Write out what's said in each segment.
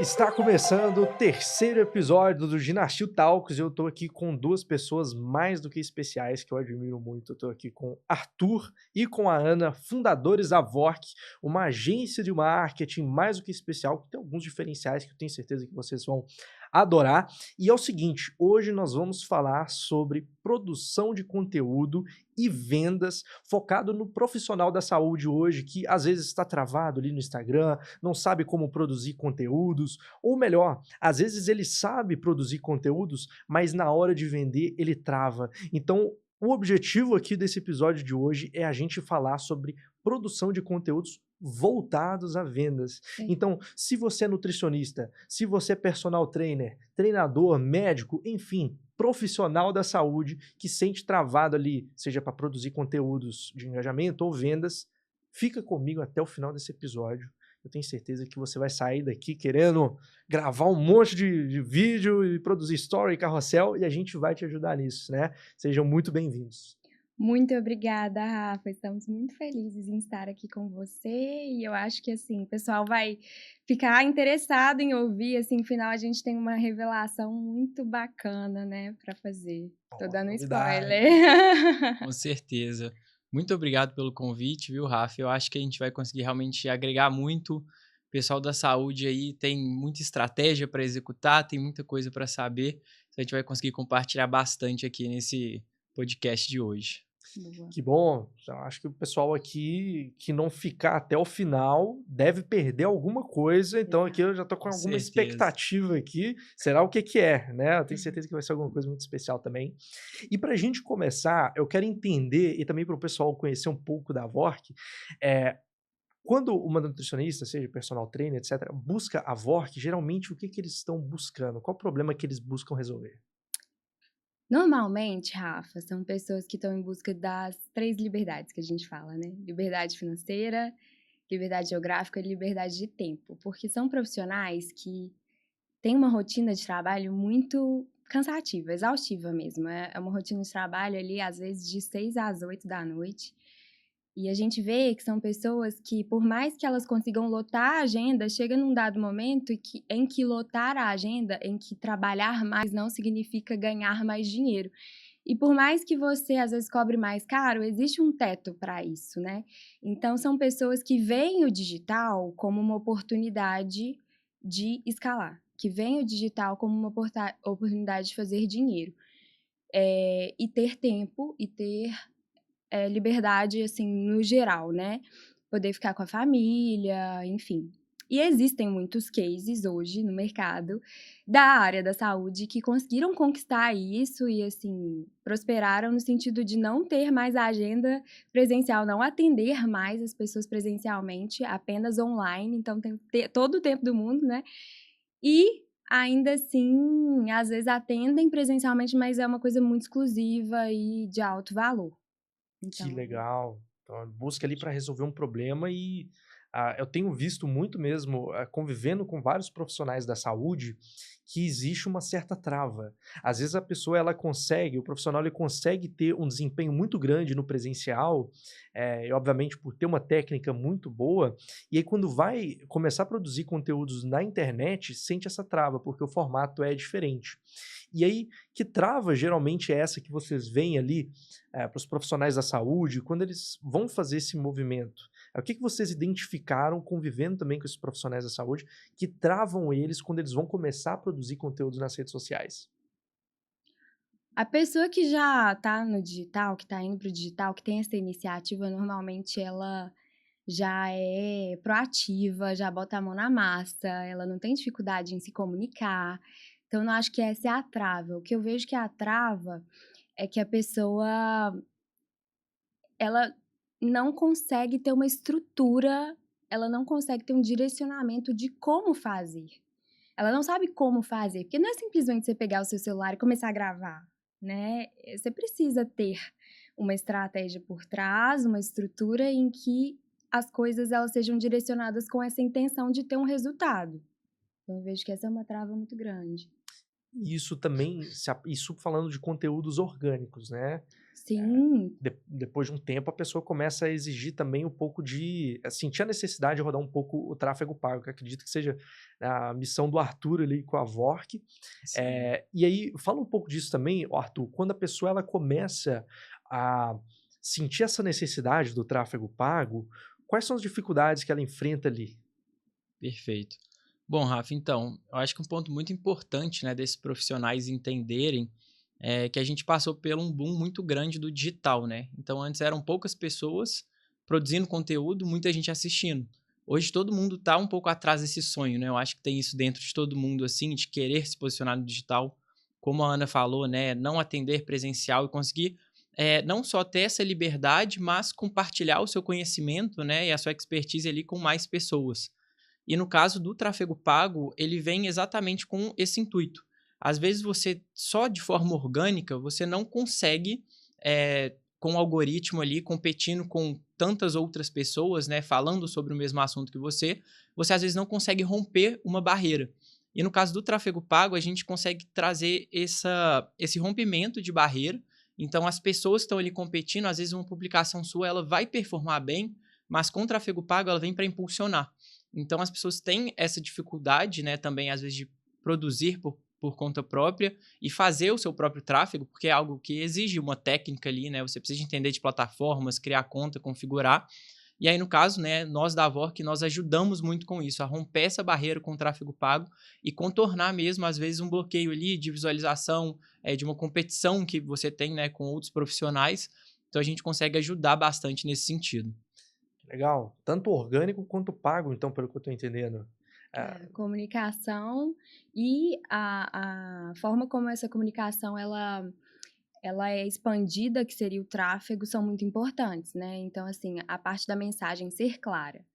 Está começando o terceiro episódio do Ginastil Talks e eu tô aqui com duas pessoas mais do que especiais que eu admiro muito. Eu tô aqui com Arthur e com a Ana, fundadores da Vork, uma agência de marketing mais do que especial, que tem alguns diferenciais que eu tenho certeza que vocês vão adorar. E é o seguinte, hoje nós vamos falar sobre produção de conteúdo e vendas, focado no profissional da saúde hoje, que às vezes está travado ali no Instagram, não sabe como produzir conteúdos, ou melhor, às vezes ele sabe produzir conteúdos, mas na hora de vender ele trava. Então, o objetivo aqui desse episódio de hoje é a gente falar sobre produção de conteúdos voltados a vendas. Sim. Então, se você é nutricionista, se você é personal trainer, treinador, médico, enfim, profissional da saúde que sente travado ali, seja para produzir conteúdos de engajamento ou vendas, fica comigo até o final desse episódio. Eu tenho certeza que você vai sair daqui querendo gravar um monte de vídeo e produzir story, carrossel, e a gente vai te ajudar nisso, né? Sejam muito bem-vindos. Muito obrigada, Rafa. Estamos muito felizes em estar aqui com você e eu acho que, assim, o pessoal vai ficar interessado em ouvir, assim, no final a gente tem uma revelação muito bacana, né, para fazer. Tô Ó, dando novidade. spoiler. Com certeza. Muito obrigado pelo convite, viu, Rafa? Eu acho que a gente vai conseguir realmente agregar muito. O pessoal da saúde aí tem muita estratégia para executar, tem muita coisa para saber. A gente vai conseguir compartilhar bastante aqui nesse podcast de hoje. Boa. Que bom. Eu acho que o pessoal aqui que não ficar até o final deve perder alguma coisa. Então aqui eu já tô com Com alguma certeza. expectativa aqui. Será o que que é, né? Eu tenho certeza que vai ser alguma coisa muito especial também. E pra gente começar, eu quero entender e também para o pessoal conhecer um pouco da Vork, quando uma nutricionista, seja personal trainer, etc., busca a Vork, geralmente o que que eles estão buscando? Qual o problema que eles buscam resolver? Normalmente, Rafa, são pessoas que estão em busca das 3 liberdades que a gente fala, né? Liberdade financeira, liberdade geográfica e liberdade de tempo, porque são profissionais que tem uma rotina de trabalho muito cansativa, exaustiva mesmo. É uma rotina de trabalho ali, às vezes, de 6 às 8 da noite. E a gente vê que são pessoas que, por mais que elas consigam lotar a agenda, chega num dado momento em que lotar a agenda, em que trabalhar mais não significa ganhar mais dinheiro. E por mais que você, às vezes, cobre mais caro, existe um teto para isso, né? Então, são pessoas que veem o digital como uma oportunidade de escalar, que veem o digital como uma oportunidade de fazer dinheiro. E ter tempo e ter liberdade, assim, no geral, né? Poder ficar com a família, enfim. E existem muitos cases hoje no mercado da área da saúde que conseguiram conquistar isso e, assim, prosperaram no sentido de não ter mais a agenda presencial, não atender mais as pessoas presencialmente, apenas online, então tem todo o tempo do mundo, né? E ainda assim, às vezes atendem presencialmente, mas é uma coisa muito exclusiva e de alto valor. Que Então, legal. Então, busca ali para resolver um problema e eu tenho visto muito mesmo, convivendo com vários profissionais da saúde, que existe uma certa trava. Às vezes a pessoa ela consegue, o profissional ele consegue ter um desempenho muito grande no presencial, e obviamente por ter uma técnica muito boa, e aí quando vai começar a produzir conteúdos na internet, sente essa trava, porque o formato é diferente. E aí, que trava geralmente é essa que vocês veem ali para os profissionais da saúde, quando eles vão fazer esse movimento? O que que vocês identificaram convivendo também com esses profissionais da saúde que travam eles quando eles vão começar a produzir conteúdo nas redes sociais? a pessoa que já tá no digital, que tá indo para o digital, que tem essa iniciativa, normalmente ela já é proativa, já bota a mão na massa, ela não tem dificuldade em se comunicar. Então, eu não acho que essa é a trava. O que eu vejo que é a trava é que a pessoa, ela não consegue ter uma estrutura, ela não consegue ter um direcionamento de como fazer. Ela não sabe como fazer, porque não é simplesmente você pegar o seu celular e começar a gravar, né? Você precisa ter uma estratégia por trás, uma estrutura em que as coisas elas sejam direcionadas com essa intenção de ter um resultado. Então, eu vejo que essa é uma trava muito grande. E isso também, isso falando de conteúdos orgânicos, né? Sim, Depois de um tempo, a pessoa começa a exigir também um pouco sentir a necessidade de rodar um pouco o tráfego pago, que acredito que seja a missão do Arthur ali com a Vork. Sim. E aí, fala um pouco disso também, ó, Arthur, quando a pessoa ela começa a sentir essa necessidade do tráfego pago, quais são as dificuldades que ela enfrenta ali? Perfeito. Bom, Rafa, então, eu acho que um ponto muito importante, né, desses profissionais entenderem é que a gente passou por um boom muito grande do digital, né? Então, antes eram poucas pessoas produzindo conteúdo, muita gente assistindo. Hoje todo mundo está um pouco atrás desse sonho, né? Eu acho que tem isso dentro de todo mundo, assim, de querer se posicionar no digital. Como a Ana falou, né? Não atender presencial e conseguir não só ter essa liberdade, mas compartilhar o seu conhecimento, né? E a sua expertise ali com mais pessoas. E no caso do tráfego pago, ele vem exatamente com esse intuito. Às vezes você, só de forma orgânica, você não consegue, com o algoritmo ali, competindo com tantas outras pessoas, né, falando sobre o mesmo assunto que você às vezes não consegue romper uma barreira. E no caso do tráfego pago, a gente consegue trazer esse rompimento de barreira. Então, as pessoas que estão ali competindo, às vezes uma publicação sua ela vai performar bem, mas com o tráfego pago ela vem para impulsionar. Então as pessoas têm essa dificuldade, né, também às vezes de produzir por conta própria e fazer o seu próprio tráfego, porque é algo que exige uma técnica ali, né? Você precisa entender de plataformas, criar conta, configurar. E aí, no caso, né, nós da Vork, nós ajudamos muito com isso, a romper essa barreira com o tráfego pago e contornar mesmo, às vezes, um bloqueio ali de visualização, de uma competição que você tem, né, com outros profissionais. Então, a gente consegue ajudar bastante nesse sentido. Legal. Tanto orgânico quanto pago, então, pelo que eu estou entendendo. Ah, a comunicação e a forma como essa comunicação ela é expandida, que seria o tráfego, são muito importantes, né? Então, assim, a parte da mensagem ser clara.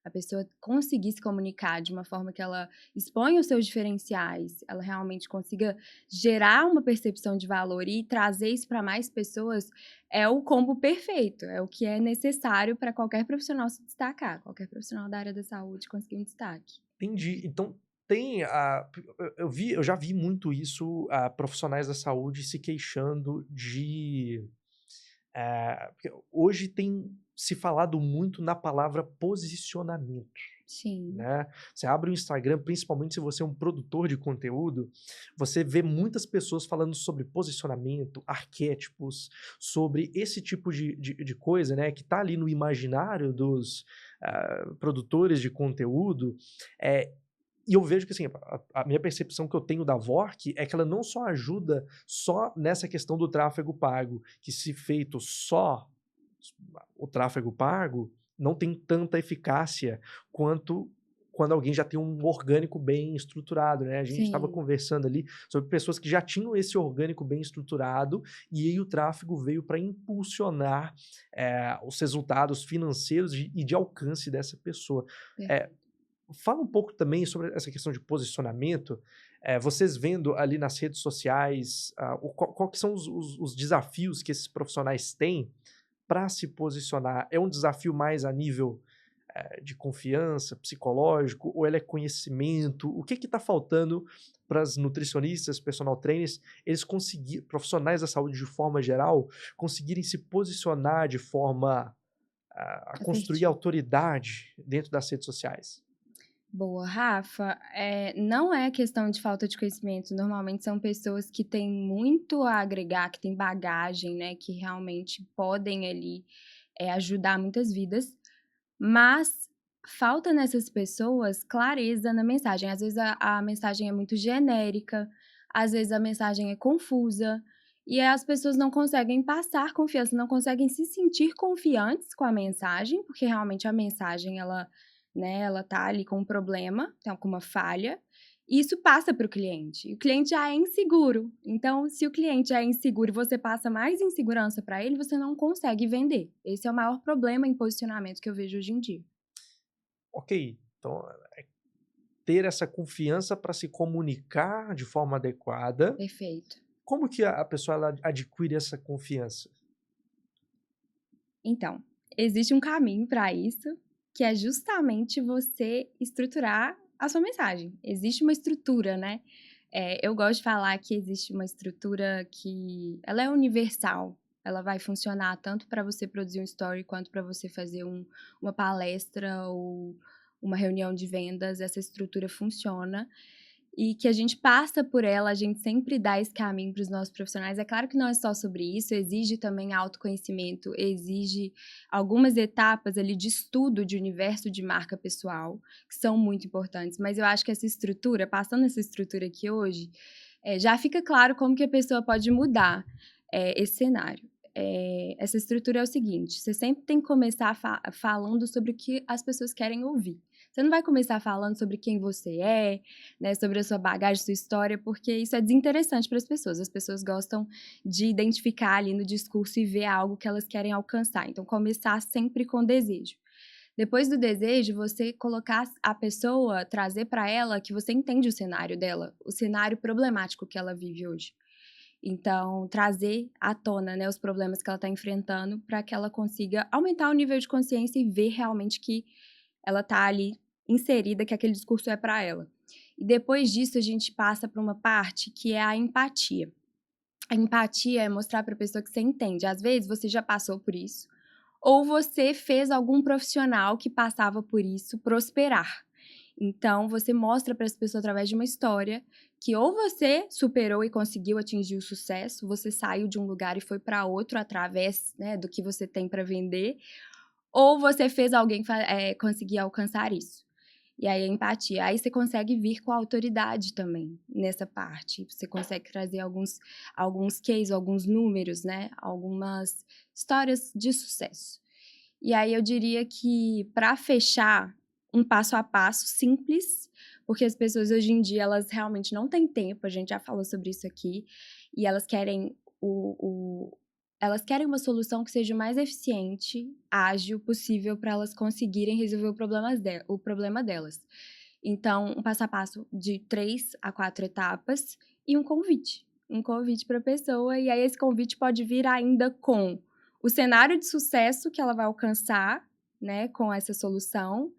A pessoa conseguir se comunicar de uma forma que ela exponha os seus diferenciais, ela realmente consiga gerar uma percepção de valor e trazer isso para mais pessoas, é o combo perfeito, é o que é necessário para qualquer profissional se destacar, qualquer profissional da área da saúde conseguir um destaque. entendi. Então, tem eu já vi muito isso, profissionais da saúde se queixando porque hoje tem se falado muito na palavra posicionamento. Sim, Né? Você abre o Instagram, principalmente se você é um produtor de conteúdo, você vê muitas pessoas falando sobre posicionamento, arquétipos, sobre esse tipo de coisa, né? Que está ali no imaginário dos produtores de conteúdo. E eu vejo que assim, a minha percepção que eu tenho da Vork é que ela não só ajuda só nessa questão do tráfego pago, que se feito só o tráfego pago, não tem tanta eficácia quanto quando alguém já tem um orgânico bem estruturado, né? A gente estava sim, conversando ali sobre pessoas que já tinham esse orgânico bem estruturado e aí o tráfego veio para impulsionar os resultados financeiros e de alcance dessa pessoa. Eh, perfeito. Fala um pouco também sobre essa questão de posicionamento. Vocês vendo ali nas redes sociais, qual que são os desafios que esses profissionais têm para se posicionar? É um desafio mais a nível de confiança, psicológico, ou ele é conhecimento? O que está faltando para as nutricionistas, personal trainers, eles conseguir, profissionais da saúde de forma geral, conseguirem se posicionar de forma a construir Assertivo. autoridade dentro das redes sociais? Boa, Rafa, não é questão de falta de conhecimento, normalmente são pessoas que têm muito a agregar, que têm bagagem, né, que realmente podem ali, ajudar muitas vidas, mas falta nessas pessoas clareza na mensagem. Às vezes a mensagem é muito genérica, às vezes a mensagem é confusa, e as pessoas não conseguem passar confiança, não conseguem se sentir confiantes com a mensagem, porque realmente a mensagem ela, né, ela tá ali com um problema, tá com uma falha, e isso passa para o cliente. E o cliente já é inseguro. Então, se o cliente é inseguro e você passa mais insegurança para ele, você não consegue vender. Esse é o maior problema em posicionamento que eu vejo hoje em dia. Ok, então ter essa confiança para se comunicar de forma adequada. Perfeito. Como que a pessoa ela adquire essa confiança? Então, existe um caminho para isso, que é justamente você estruturar a sua mensagem. Existe uma estrutura, né? Eu gosto de falar que existe uma estrutura que ela é universal. Ela vai funcionar tanto para você produzir um story quanto para você fazer uma palestra ou uma reunião de vendas. Essa estrutura funciona e que a gente passa por ela, a gente sempre dá esse caminho para os nossos profissionais. É claro que não é só sobre isso, exige também autoconhecimento, exige algumas etapas ali de estudo de universo de marca pessoal, que são muito importantes. Mas eu acho que essa estrutura, passando essa estrutura aqui hoje, já fica claro como que a pessoa pode mudar esse cenário. Essa estrutura é o seguinte, você sempre tem que começar falando sobre o que as pessoas querem ouvir. Você não vai começar falando sobre quem você é, né, sobre a sua bagagem, sua história, porque isso é desinteressante para as pessoas. As pessoas gostam de identificar ali no discurso e ver algo que elas querem alcançar. Então, começar sempre com desejo. Depois do desejo, você colocar a pessoa, trazer para ela que você entende o cenário dela, o cenário problemático que ela vive hoje. Então, trazer à tona, né, os problemas que ela está enfrentando para que ela consiga aumentar o nível de consciência e ver realmente que ela está ali inserida, que aquele discurso é para ela. E depois disso, a gente passa para uma parte que é a empatia. A empatia é mostrar para a pessoa que você entende. Às vezes, você já passou por isso, ou você fez algum profissional que passava por isso prosperar. Então, você mostra para essa pessoa através de uma história que ou você superou e conseguiu atingir o sucesso, você saiu de um lugar e foi para outro através, né, do que você tem para vender, ou você fez alguém conseguir alcançar isso. E aí a empatia. Aí você consegue vir com a autoridade também nessa parte. Você consegue trazer alguns cases, alguns números, né? Algumas histórias de sucesso. E aí eu diria que, para fechar, um passo a passo simples, porque as pessoas hoje em dia, elas realmente não têm tempo, a gente já falou sobre isso aqui, e elas querem elas querem uma solução que seja o mais eficiente, ágil possível para elas conseguirem resolver o problema delas. Então, um passo a passo de 3 a 4 etapas e um convite. Um convite para a pessoa, e aí esse convite pode vir ainda com o cenário de sucesso que ela vai alcançar, né, com essa solução,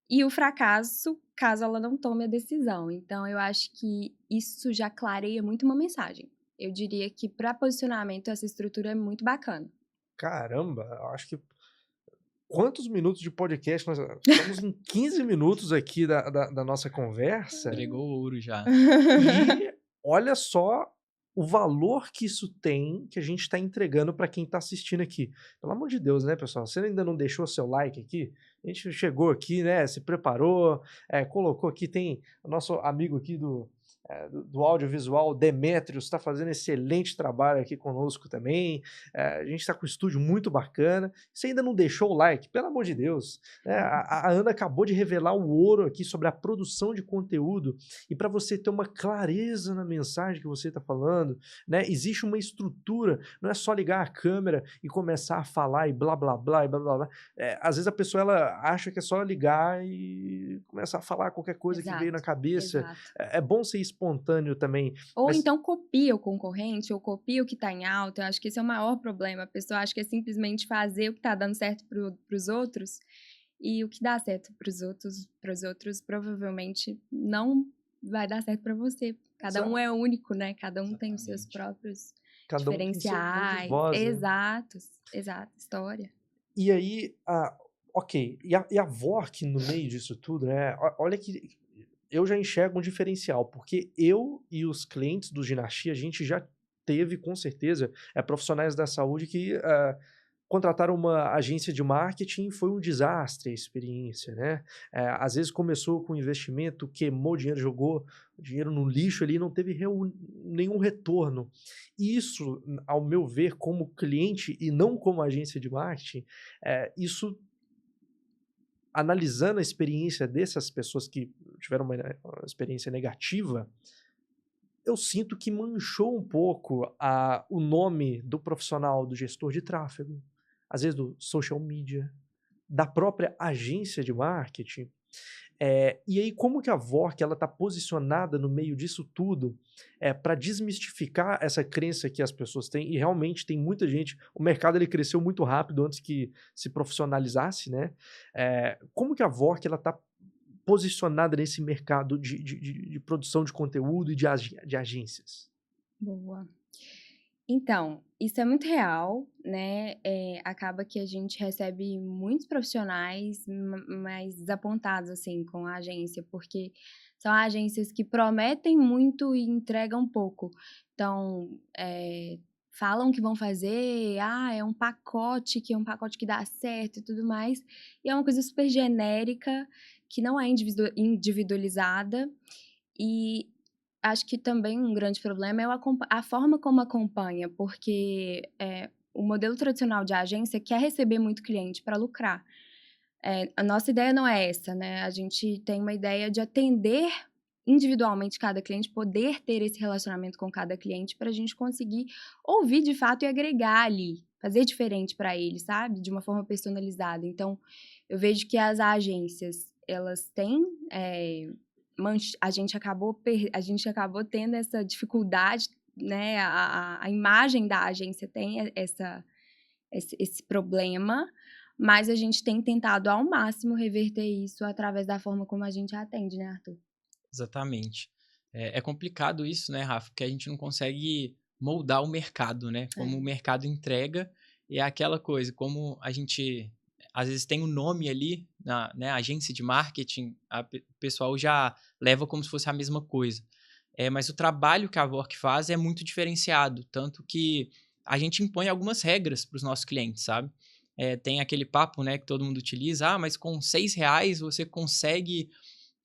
e o fracasso, caso ela não tome a decisão. Então, eu acho que isso já clareia muito uma mensagem. Eu diria que, para posicionamento, essa estrutura é muito bacana. Caramba, eu acho que quantos minutos de podcast? Nós estamos em 15 minutos aqui da nossa conversa. Entregou o ouro já. E olha só o valor que isso tem, que a gente está entregando para quem está assistindo aqui. Pelo amor de Deus, né, pessoal? Você ainda não deixou seu like aqui? A gente chegou aqui, né? Se preparou, colocou aqui, tem o nosso amigo aqui do audiovisual, Demetrios, está fazendo excelente trabalho aqui conosco também. A gente está com um estúdio muito bacana. Você ainda não deixou o like? Pelo amor de Deus. A Ana acabou de revelar o ouro aqui sobre a produção de conteúdo, e para você ter uma clareza na mensagem que você está falando, né, existe uma estrutura, não é só ligar a câmera e começar a falar e blá blá blá e blá blá blá. Às vezes a pessoa ela acha que é só ligar e começar a falar qualquer coisa que veio na cabeça. Exato. É bom ser espontâneo também. Ou então copia o concorrente, ou copia o que está em alta. Eu acho que esse é o maior problema. A pessoa acha que é simplesmente fazer o que está dando certo para os outros, e o que dá certo para os outros provavelmente não vai dar certo para você. Cada um é único, né? Cada um tem os seus próprios diferenciais. Voz, né? Exato, história. E aí, ok, e a VORC no meio disso tudo, né? Olha que eu já enxergo um diferencial, porque eu e os clientes do Ginastia, a gente já teve, com certeza, profissionais da saúde que contrataram uma agência de marketing, foi um desastre a experiência, né? Às vezes começou com investimento, queimou dinheiro, jogou dinheiro no lixo ali, não teve nenhum retorno. E isso, ao meu ver, como cliente e não como agência de marketing, isso, analisando a experiência dessas pessoas que tiveram uma experiência negativa, eu sinto que manchou um pouco o nome do profissional, do gestor de tráfego, às vezes do social media, da própria agência de marketing. E aí, como que a VORC está posicionada no meio disso tudo para desmistificar essa crença que as pessoas têm? E realmente tem muita gente, o mercado ele cresceu muito rápido antes que se profissionalizasse, né? Como que a VORC está posicionada nesse mercado de produção de conteúdo e de agências? Boa. Então, isso é muito real, né? Acaba que a gente recebe muitos profissionais mais desapontados, assim, com a agência, porque são agências que prometem muito e entregam pouco. Então, falam que vão fazer, é um pacote, que é um pacote que dá certo e tudo mais, e é uma coisa super genérica, que não é individualizada, e acho que também um grande problema é a forma como acompanha, porque o modelo tradicional de agência quer receber muito cliente para lucrar. A nossa ideia não é essa, né? A gente tem uma ideia de atender individualmente cada cliente, poder ter esse relacionamento com cada cliente para a gente conseguir ouvir de fato e agregar ali, fazer diferente para ele, sabe? De uma forma personalizada. Então, eu vejo que as agências, elas têm a gente acabou tendo essa dificuldade, né? A imagem da agência tem esse problema, mas a gente tem tentado ao máximo reverter isso através da forma como a gente atende, né, Arthur? Exatamente. É complicado isso, né, Rafa? Porque a gente não consegue moldar o mercado, né? Como o mercado entrega, e é aquela coisa, como a gente às vezes tem um nome ali, né, agência de marketing, o pessoal já leva como se fosse a mesma coisa. Mas o trabalho que a Vork faz é muito diferenciado, tanto que a gente impõe algumas regras para os nossos clientes, sabe? Tem aquele papo, né, que todo mundo utiliza, mas com R$ 6 você consegue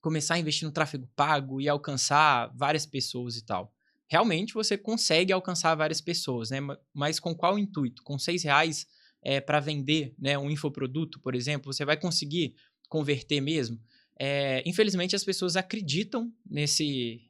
começar a investir no tráfego pago e alcançar várias pessoas e tal. Realmente você consegue alcançar várias pessoas, né? Mas com qual intuito? Com R$ 6 para vender, né, um infoproduto, por exemplo, você vai conseguir converter mesmo? Infelizmente as pessoas acreditam nesse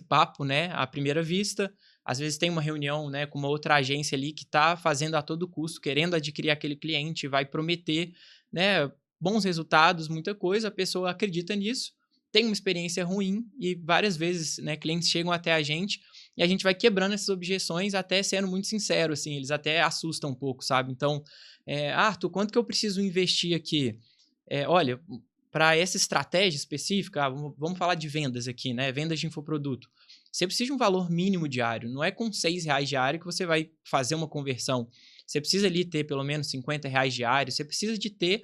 papo, né, à primeira vista. Às vezes tem uma reunião, né, com uma outra agência ali que está fazendo a todo custo, querendo adquirir aquele cliente, vai prometer, né, bons resultados, muita coisa, a pessoa acredita nisso, tem uma experiência ruim e várias vezes, né, clientes chegam até a gente e a gente vai quebrando essas objeções, até sendo muito sincero, assim, eles até assustam um pouco, sabe? Então, Arthur, quanto que eu preciso investir aqui? Olha, para essa estratégia específica, vamos falar de vendas aqui, né? Vendas de infoproduto. Você precisa de um valor mínimo diário, não é com R$ 6 diário que você vai fazer uma conversão. Você precisa ali ter pelo menos R$ 50 diário, você precisa de ter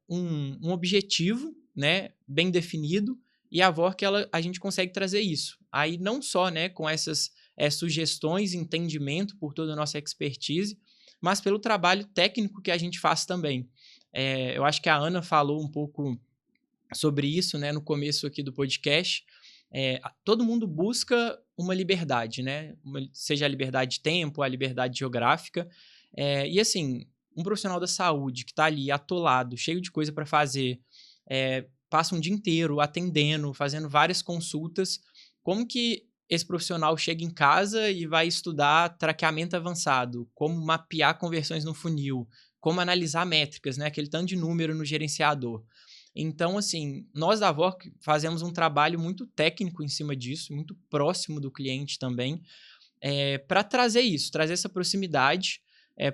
um objetivo, né, bem definido, e a Vork, a gente consegue trazer isso. Aí não só, né, com essas sugestões, entendimento por toda a nossa expertise, mas pelo trabalho técnico que a gente faz também. Eu acho que a Ana falou um pouco sobre isso, né, no começo aqui do podcast. Todo mundo busca uma liberdade, né? Seja a liberdade de tempo, a liberdade geográfica. E assim, um profissional da saúde que está ali atolado, cheio de coisa para fazer, passa um dia inteiro atendendo, fazendo várias consultas. Como que esse profissional chega em casa e vai estudar traqueamento avançado, como mapear conversões no funil, como analisar métricas, né? Aquele tanto de número no gerenciador. Então, assim, nós da Vork fazemos um trabalho muito técnico em cima disso, muito próximo do cliente também, para trazer isso, trazer essa proximidade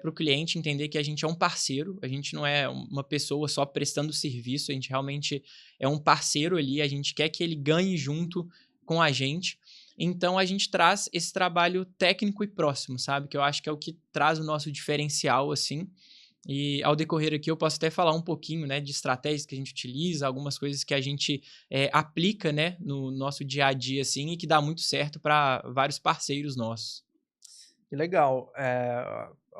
para o cliente entender que a gente é um parceiro, a gente não é uma pessoa só prestando serviço, a gente realmente é um parceiro ali, a gente quer que ele ganhe junto com a gente. Então, a gente traz esse trabalho técnico e próximo, sabe? Que eu acho que é o que traz o nosso diferencial, assim. E ao decorrer aqui eu posso até falar um pouquinho, né, de estratégias que a gente utiliza, algumas coisas que a gente aplica, né, no nosso dia a dia, assim, e que dá muito certo para vários parceiros nossos. Que legal.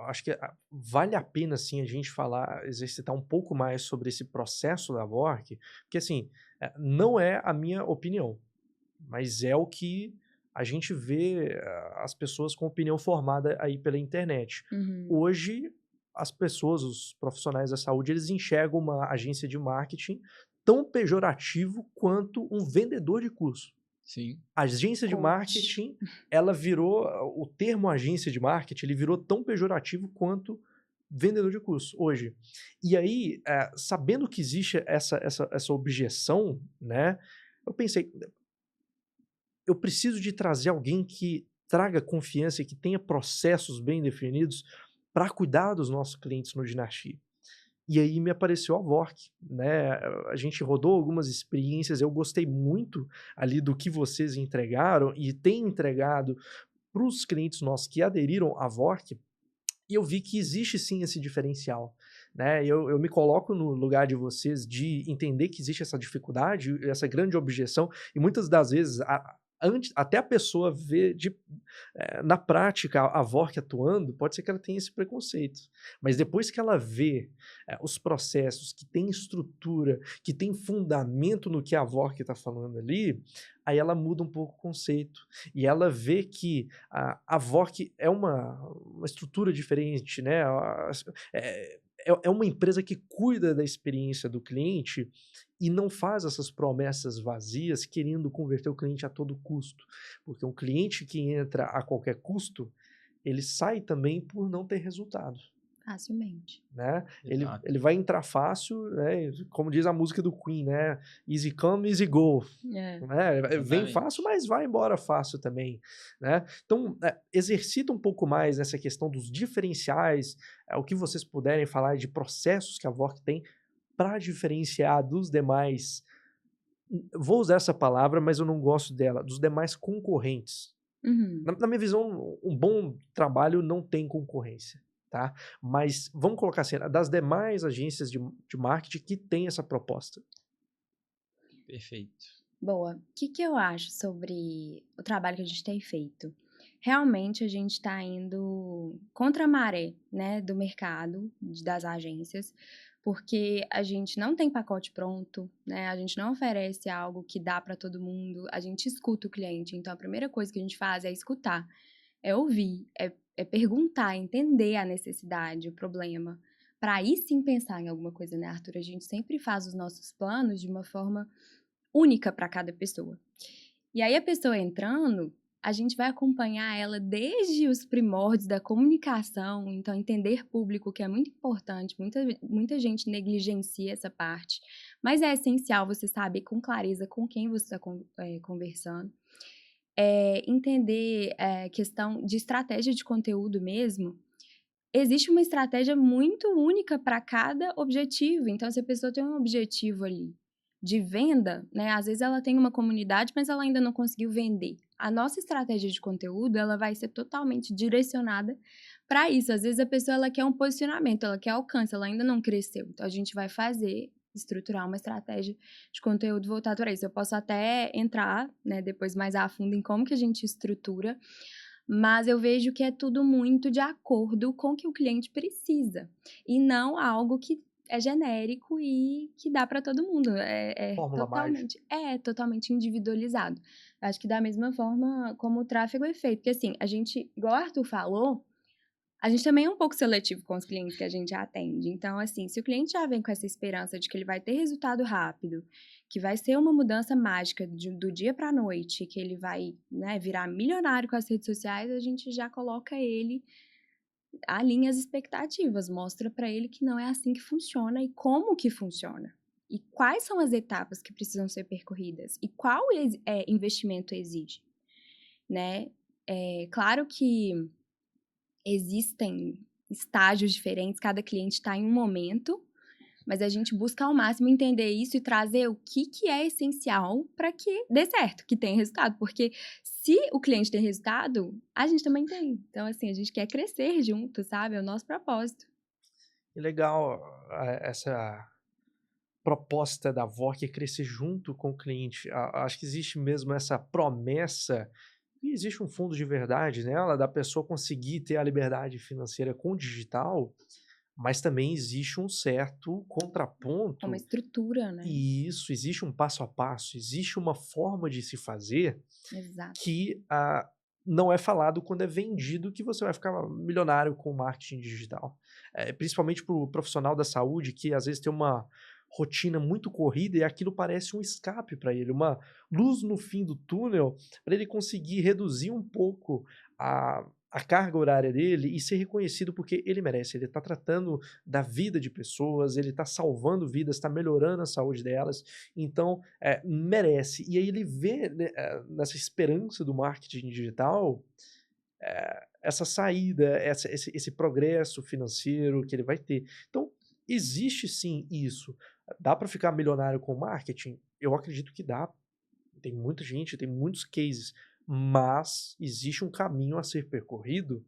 Acho que vale a pena, assim, a gente falar, exercitar um pouco mais sobre esse processo da Vork, porque, assim, não é a minha opinião, mas é o que a gente vê as pessoas com opinião formada aí pela internet. Hoje, as pessoas, os profissionais da saúde, eles enxergam uma agência de marketing tão pejorativo quanto um vendedor de curso. Sim. A agência de marketing, ela virou, o termo agência de marketing, ele virou tão pejorativo quanto vendedor de curso hoje. E aí, sabendo que existe essa objeção, né, eu pensei, eu preciso de trazer alguém que traga confiança e que tenha processos bem definidos para cuidar dos nossos clientes no Dinastia. E aí me apareceu a Vork, né? A gente rodou algumas experiências, eu gostei muito ali do que vocês entregaram e tem entregado para os clientes nossos que aderiram à Vork, e eu vi que existe sim esse diferencial, né? Eu me coloco no lugar de vocês de entender que existe essa dificuldade, essa grande objeção, e muitas das vezes, até a pessoa ver na prática a Vork atuando, pode ser que ela tenha esse preconceito. Mas depois que ela vê os processos, que tem estrutura, que tem fundamento no que a Vork está falando ali, aí ela muda um pouco o conceito. E ela vê que a Vork é uma estrutura diferente, né? É uma empresa que cuida da experiência do cliente e não faz essas promessas vazias querendo converter o cliente a todo custo. Porque um cliente que entra a qualquer custo, ele sai também por não ter resultado. Facilmente. Né? Exato. Ele vai entrar fácil, né? Como diz a música do Queen, né? Easy come, easy go. Né? Vem Exatamente. fácil, mas vai embora fácil também. Né? Então, exercita um pouco mais essa questão dos diferenciais, o que vocês puderem falar de processos que a Vork tem para diferenciar dos demais. Vou usar essa palavra, mas eu não gosto dela, dos demais concorrentes. Uhum. Na minha visão, um bom trabalho não tem concorrência, tá? Mas vamos colocar assim, das demais agências de marketing que tem essa proposta. Perfeito. Boa. O que eu acho sobre o trabalho que a gente tem feito? Realmente a gente está indo contra a maré, né, do mercado, das agências, porque a gente não tem pacote pronto, né, a gente não oferece algo que dá para todo mundo, a gente escuta o cliente. Então, a primeira coisa que a gente faz é escutar, é ouvir, é perguntar, entender a necessidade, o problema, para aí sim pensar em alguma coisa, né, Arthur? A gente sempre faz os nossos planos de uma forma única para cada pessoa. E aí a pessoa entrando, a gente vai acompanhar ela desde os primórdios da comunicação, então entender público, que é muito importante, muita gente negligencia essa parte, mas é essencial você saber com clareza com quem você está conversando. Entender questão de estratégia de conteúdo mesmo. Existe uma estratégia muito única para cada objetivo, então se a pessoa tem um objetivo ali de venda, né, às vezes ela tem uma comunidade, mas ela ainda não conseguiu vender. A nossa estratégia de conteúdo, ela vai ser totalmente direcionada para isso. Às vezes a pessoa ela quer um posicionamento, ela quer alcance, ela ainda não cresceu. Então a gente vai estruturar uma estratégia de conteúdo voltado para isso. Eu posso até entrar, né, depois mais a fundo em como que a gente estrutura, mas eu vejo que é tudo muito de acordo com o que o cliente precisa e não algo que é genérico e que dá para todo mundo. Fórmula mágica. Totalmente individualizado. Acho que da mesma forma como o tráfego é feito. Porque assim, a gente, igual o Arthur falou, a gente também é um pouco seletivo com os clientes que a gente atende. Então, assim, se o cliente já vem com essa esperança de que ele vai ter resultado rápido, que vai ser uma mudança mágica do dia para a noite, que ele vai, né, virar milionário com as redes sociais, a gente já coloca ele, alinha as expectativas, mostra para ele que não é assim que funciona e como que funciona. E quais são as etapas que precisam ser percorridas e qual investimento exige, né? Claro que existem estágios diferentes, cada cliente está em um momento, mas a gente busca ao máximo entender isso e trazer o que é essencial para que dê certo, que tenha resultado. Porque se o cliente tem resultado, a gente também tem. Então, assim, a gente quer crescer junto, sabe? É o nosso propósito. E legal essa proposta da Vork é crescer junto com o cliente. Acho que existe mesmo essa promessa. E existe um fundo de verdade nela, da pessoa conseguir ter a liberdade financeira com o digital, mas também existe um certo Uma contraponto, estrutura, né? e isso, existe um passo a passo, existe uma forma de se fazer Exato. que não é falado quando é vendido que você vai ficar milionário com marketing digital. Principalmente para o profissional da saúde, que às vezes tem uma rotina muito corrida e aquilo parece um escape para ele, uma luz no fim do túnel, para ele conseguir reduzir um pouco a carga horária dele e ser reconhecido porque ele merece. Ele está tratando da vida de pessoas, ele está salvando vidas, está melhorando a saúde delas, então merece. E aí ele vê, né, nessa esperança do marketing digital essa saída, esse progresso financeiro que ele vai ter. Então, existe sim isso. Dá para ficar milionário com marketing? Eu acredito que dá. Tem muita gente, tem muitos cases. mas existe um caminho a ser percorrido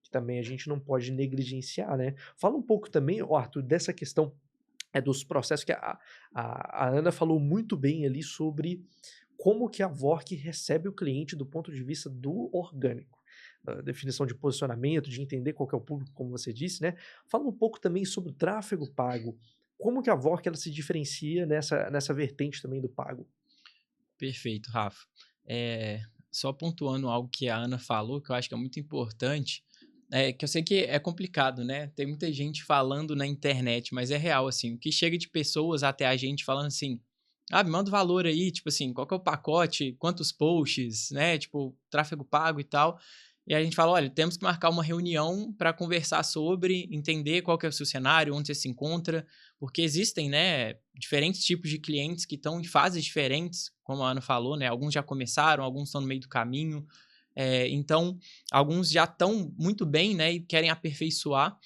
que também a gente não pode negligenciar, né? Fala um pouco também, ó, Arthur, dessa questão dos processos que a Ana falou muito bem ali sobre como que a Vork recebe o cliente do ponto de vista do orgânico. Da definição de posicionamento, de entender qual que é o público, como você disse, né? Fala um pouco também sobre o tráfego pago. Como que a Vork ela se diferencia nessa vertente também do pago? Perfeito, Rafa. Só pontuando algo que a Ana falou, que eu acho que é muito importante, que eu sei que é complicado, né? Tem muita gente falando na internet, mas é real, assim, o que chega de pessoas até a gente falando assim, me manda o valor aí, tipo assim, qual que é o pacote, quantos posts, né? Tipo, tráfego pago e tal. E a gente fala, olha, temos que marcar uma reunião para conversar sobre, entender qual que é o seu cenário, onde você se encontra, porque existem, né, diferentes tipos de clientes que estão em fases diferentes, como a Ana falou, né? Alguns já começaram, alguns estão no meio do caminho. Então, alguns já estão muito bem, né, e querem aperfeiçoar.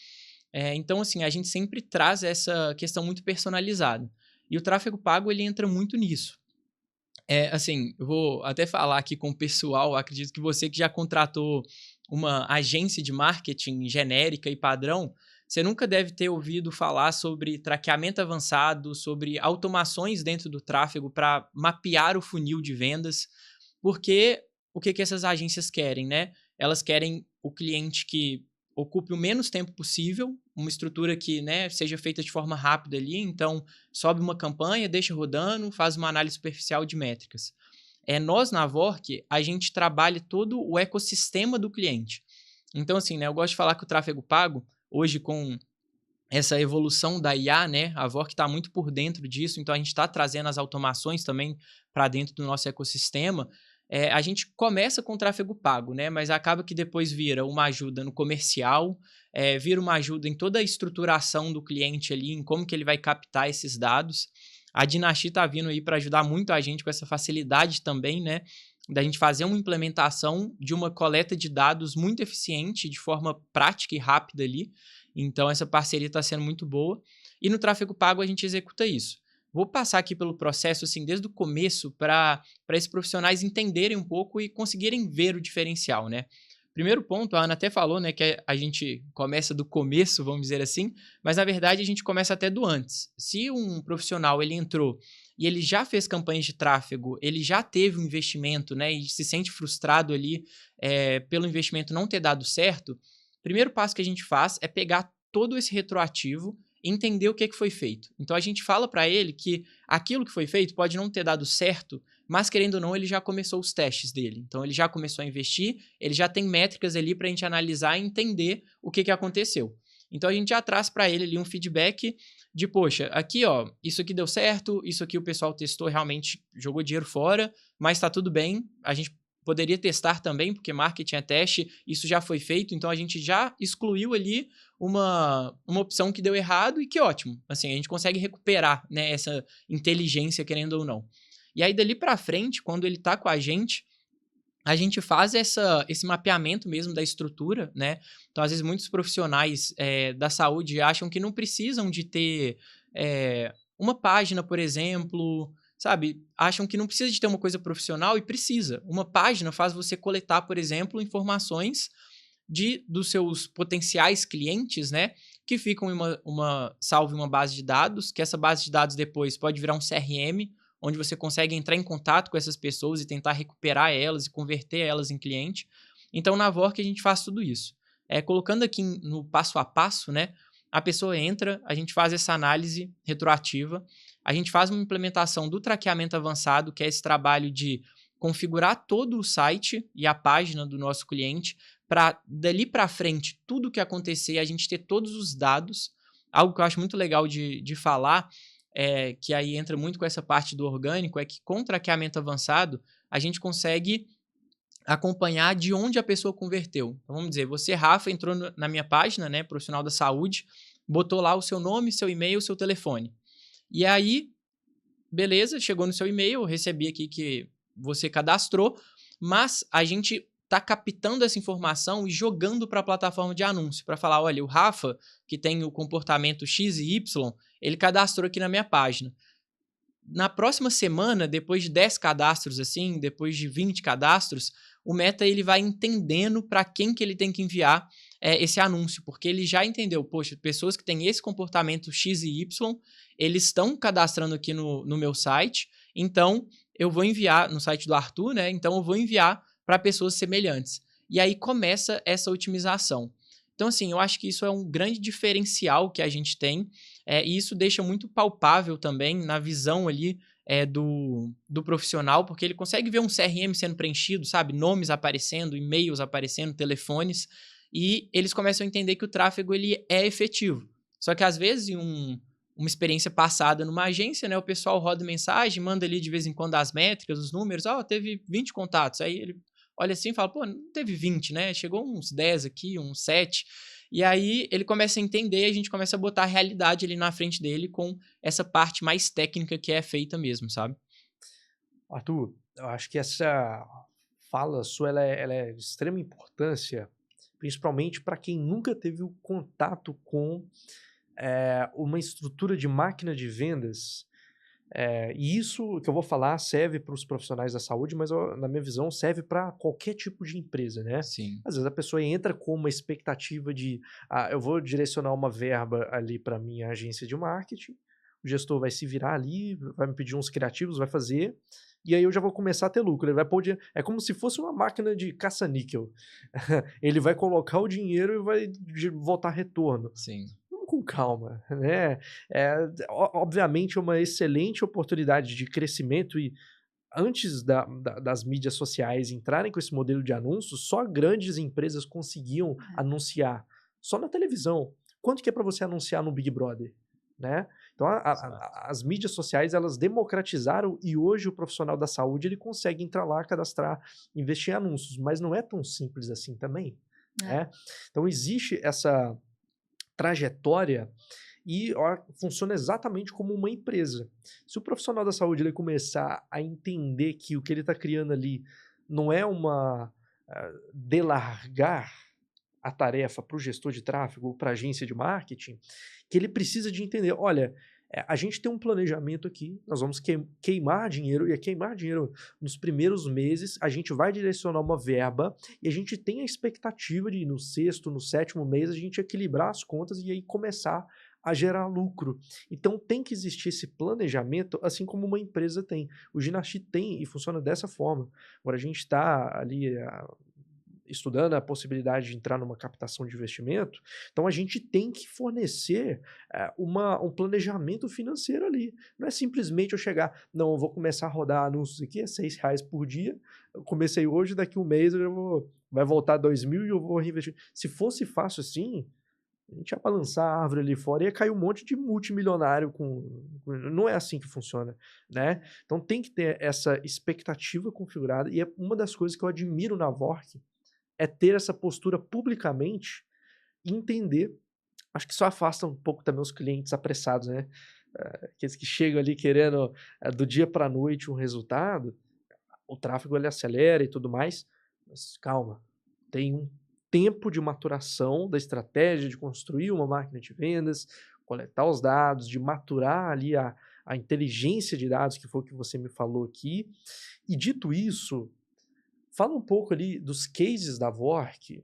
Então, assim, a gente sempre traz essa questão muito personalizada. E o tráfego pago, ele entra muito nisso. Assim, eu vou até falar aqui com o pessoal, acredito que você que já contratou uma agência de marketing genérica e padrão, você nunca deve ter ouvido falar sobre traqueamento avançado, sobre automações dentro do tráfego para mapear o funil de vendas, porque o que essas agências querem, né? Elas querem o cliente que ocupe o menos tempo possível, uma estrutura que, né, seja feita de forma rápida ali, então sobe uma campanha, deixa rodando, faz uma análise superficial de métricas. Nós, na Vork, a gente trabalha todo o ecossistema do cliente. Então, assim, né, eu gosto de falar que o tráfego pago, hoje com essa evolução da IA, né, a Vork está muito por dentro disso, então a gente está trazendo as automações também para dentro do nosso ecossistema. A gente começa com tráfego pago, né, mas acaba que depois vira uma ajuda no comercial, vira uma ajuda em toda a estruturação do cliente ali, em como que ele vai captar esses dados. A Dynasty está vindo aí para ajudar muito a gente com essa facilidade também, né, da gente fazer uma implementação de uma coleta de dados muito eficiente, de forma prática e rápida ali. Então, essa parceria está sendo muito boa. E no tráfego pago, a gente executa isso. Vou passar aqui pelo processo, assim, desde o começo, para esses profissionais entenderem um pouco e conseguirem ver o diferencial, né? Primeiro ponto, a Ana até falou, né, que a gente começa do começo, vamos dizer assim, mas na verdade a gente começa até do antes. Se um profissional ele entrou e ele já fez campanhas de tráfego, ele já teve um investimento, né, e se sente frustrado ali pelo investimento não ter dado certo, o primeiro passo que a gente faz é pegar todo esse retroativo e entender o que foi feito. Então a gente fala para ele que aquilo que foi feito pode não ter dado certo, mas querendo ou não, ele já começou os testes dele. Então ele já começou a investir, ele já tem métricas ali para a gente analisar e entender o que aconteceu. Então a gente já traz para ele ali um feedback de, poxa, aqui ó, isso aqui deu certo, isso aqui o pessoal testou, realmente jogou dinheiro fora, mas está tudo bem, a gente poderia testar também, porque marketing é teste, isso já foi feito, então a gente já excluiu ali uma opção que deu errado e que ótimo. Assim, a gente consegue recuperar, né, essa inteligência, querendo ou não. E aí, dali para frente, quando ele está com a gente faz esse mapeamento mesmo da estrutura, né? Então, às vezes, muitos profissionais da saúde acham que não precisam de ter uma página, por exemplo, sabe? Acham que não precisa de ter uma coisa profissional e precisa. Uma página faz você coletar, por exemplo, informações dos seus potenciais clientes, né? Que ficam salvo em uma base de dados, que essa base de dados depois pode virar um CRM, onde você consegue entrar em contato com essas pessoas e tentar recuperar elas e converter elas em cliente. Então, na Vork, a gente faz tudo isso. Colocando aqui no passo a passo, né? A pessoa entra, a gente faz essa análise retroativa, a gente faz uma implementação do traqueamento avançado, que é esse trabalho de configurar todo o site e a página do nosso cliente, para dali para frente, tudo que acontecer, a gente ter todos os dados. Algo que eu acho muito legal de falar, que aí entra muito com essa parte do orgânico, é que com traqueamento avançado, a gente consegue acompanhar de onde a pessoa converteu. Então, vamos dizer, você, Rafa, entrou na minha página, né, profissional da saúde, botou lá o seu nome, seu e-mail, seu telefone. E aí, beleza, chegou no seu e-mail, eu recebi aqui que você cadastrou, mas a gente está captando essa informação e jogando para a plataforma de anúncio, para falar, olha, o Rafa, que tem o comportamento X e Y, ele cadastrou aqui na minha página. na próxima semana, depois de 10 cadastros, assim, depois de 20 cadastros, o Meta ele vai entendendo para quem que ele tem que enviar esse anúncio, porque ele já entendeu, poxa, pessoas que têm esse comportamento X e Y, eles estão cadastrando aqui no meu site, então eu vou enviar, no site do Arthur, né? Então eu vou enviar para pessoas semelhantes. E aí começa essa otimização. Então, assim, eu acho que isso é um grande diferencial que a gente tem, e isso deixa muito palpável também na visão ali do profissional, porque ele consegue ver um CRM sendo preenchido, sabe? Nomes aparecendo, e-mails aparecendo, telefones, e eles começam a entender que o tráfego ele é efetivo. Só que, às vezes, uma experiência passada numa agência, né? O pessoal roda mensagem, manda ali de vez em quando as métricas, os números, teve 20 contatos, aí ele olha assim e fala, pô, não teve 20, né? Chegou uns 10 aqui, uns 7. E aí ele começa a entender, a gente começa a botar a realidade ali na frente dele com essa parte mais técnica que é feita mesmo, sabe? Arthur, eu acho que essa fala sua ela é de extrema importância, principalmente para quem nunca teve o contato com uma estrutura de máquina de vendas. E isso que eu vou falar serve para os profissionais da saúde, mas na minha visão serve para qualquer tipo de empresa, né? Sim. Às vezes a pessoa entra com uma expectativa de, eu vou direcionar uma verba ali para minha agência de marketing, o gestor vai se virar ali, vai me pedir uns criativos, vai fazer, e aí eu já vou começar a ter lucro. Ele vai pôr dinheiro. É como se fosse uma máquina de caça-níquel. Ele vai colocar o dinheiro e vai voltar retorno. Sim. Com calma, né? Obviamente é uma excelente oportunidade de crescimento e antes das mídias sociais entrarem com esse modelo de anúncios, só grandes empresas conseguiam anunciar só na televisão. Quanto que é para você anunciar no Big Brother, né? Então as mídias sociais elas democratizaram e hoje o profissional da saúde ele consegue entrar lá, cadastrar, investir em anúncios, mas não é tão simples assim também, né? Então existe essa trajetória e funciona exatamente como uma empresa. Se o profissional da saúde ele começar a entender que o que ele está criando ali não é delargar a tarefa para o gestor de tráfego ou para a agência de marketing, que ele precisa de entender, olha, a gente tem um planejamento aqui, nós vamos queimar dinheiro, e a queimar dinheiro nos primeiros meses, a gente vai direcionar uma verba, e a gente tem a expectativa de no sexto, no sétimo mês, a gente equilibrar as contas e aí começar a gerar lucro. Então tem que existir esse planejamento, assim como uma empresa tem. O Ginasti tem e funciona dessa forma. Agora a gente está ali estudando a possibilidade de entrar numa captação de investimento, então a gente tem que fornecer um planejamento financeiro ali. Não é simplesmente eu chegar, não, eu vou começar a rodar anúncios aqui, é R$6 por dia, eu comecei hoje, daqui um mês vai voltar 2.000 e eu vou reinvestir. Se fosse fácil assim, a gente ia balançar a árvore ali fora e ia cair um monte de multimilionário não é assim que funciona, né? Então tem que ter essa expectativa configurada e é uma das coisas que eu admiro na Vork, é ter essa postura publicamente e entender. Acho que isso afasta um pouco também os clientes apressados, né? Aqueles que chegam ali querendo do dia para a noite um resultado, o tráfego ele acelera e tudo mais, mas calma, tem um tempo de maturação da estratégia de construir uma máquina de vendas, coletar os dados, de maturar ali a inteligência de dados, que foi o que você me falou aqui. E dito isso, fala um pouco ali dos cases da Vork,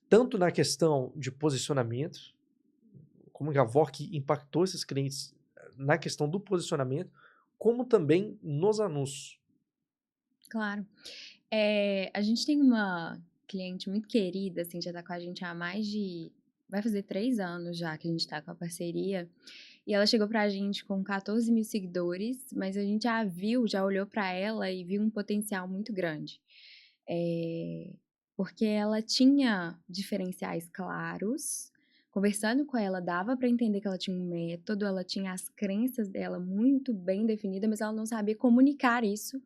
tanto na questão de posicionamento, como que a Vork impactou esses clientes na questão do posicionamento, como também nos anúncios. Claro. A gente tem uma cliente muito querida, assim, já tá com a gente há vai fazer 3 anos já que a gente tá com a parceria. E ela chegou pra gente com 14 mil seguidores, mas a gente já olhou pra ela e viu um potencial muito grande. Porque ela tinha diferenciais claros, conversando com ela dava pra entender que ela tinha um método, ela tinha as crenças dela muito bem definidas, mas ela não sabia comunicar isso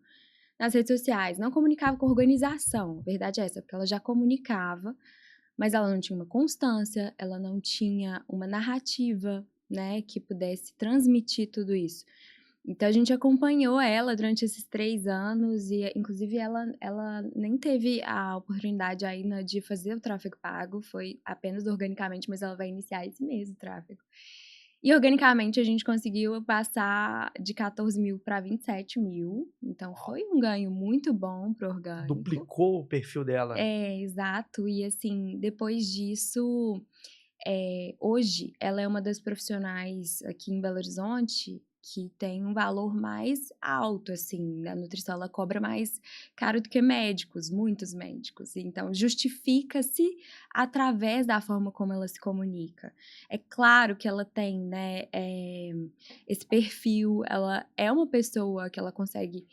nas redes sociais, não comunicava com organização, a verdade é essa, porque ela já comunicava, mas ela não tinha uma constância, ela não tinha uma narrativa, né, que pudesse transmitir tudo isso. Então a gente acompanhou ela durante esses 3 anos e, inclusive, ela nem teve a oportunidade ainda de fazer o tráfego pago, foi apenas organicamente, mas ela vai iniciar esse mês o tráfego. E organicamente a gente conseguiu passar de 14 mil para 27 mil. Então foi um ganho muito bom pro orgânico. Duplicou o perfil dela. Exato. E assim, depois disso, hoje ela é uma das profissionais aqui em Belo Horizonte que tem um valor mais alto, assim, a nutrição ela cobra mais caro do que médicos, muitos médicos. Então, justifica-se através da forma como ela se comunica. É claro que ela tem, né, esse perfil, ela é uma pessoa que ela consegue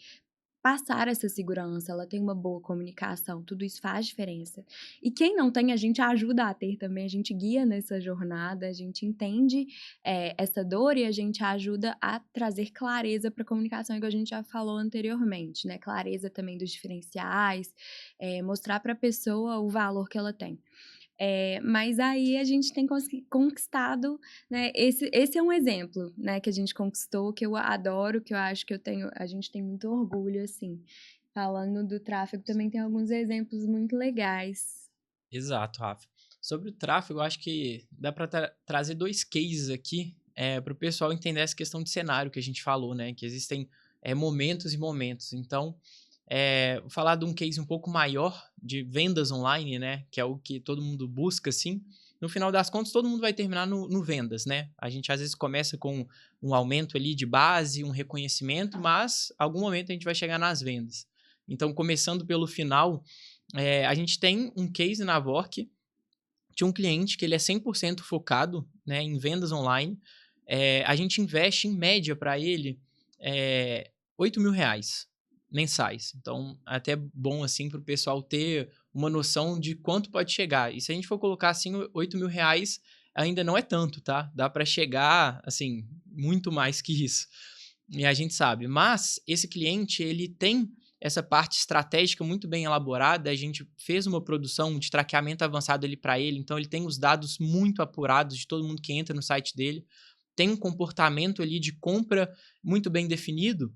passar essa segurança, ela tem uma boa comunicação, tudo isso faz diferença. E quem não tem, a gente ajuda a ter também, a gente guia nessa jornada, a gente entende essa dor e a gente ajuda a trazer clareza para a comunicação, igual a gente já falou anteriormente, né? Clareza também dos diferenciais, mostrar para a pessoa o valor que ela tem. Mas aí a gente tem conquistado, né? Esse é um exemplo, né, que a gente conquistou, que eu adoro, que eu acho que a gente tem muito orgulho, assim. Falando do tráfego, também tem alguns exemplos muito legais. Exato, Rafa. Sobre o tráfego, eu acho que dá para trazer 2 cases aqui para o pessoal entender essa questão de cenário que a gente falou, né? Que existem momentos e momentos. Então, vou falar de um case um pouco maior de vendas online, né? Que é o que todo mundo busca, assim. No final das contas, todo mundo vai terminar no vendas, né? A gente às vezes começa com um aumento ali de base, um reconhecimento, mas algum momento a gente vai chegar nas vendas. Então, começando pelo final, a gente tem um case na Vork de um cliente que ele é 100% focado, né, em vendas online. A gente investe, em média, para ele, R$8.000 mensais. Então, até bom, assim, para o pessoal ter uma noção de quanto pode chegar. E se a gente for colocar, assim, R$8.000 ainda não é tanto, tá? Dá para chegar, assim, muito mais que isso. E a gente sabe. Mas esse cliente, ele tem essa parte estratégica muito bem elaborada. A gente fez uma produção de traqueamento avançado ali para ele, então ele tem os dados muito apurados de todo mundo que entra no site dele, tem um comportamento ali de compra muito bem definido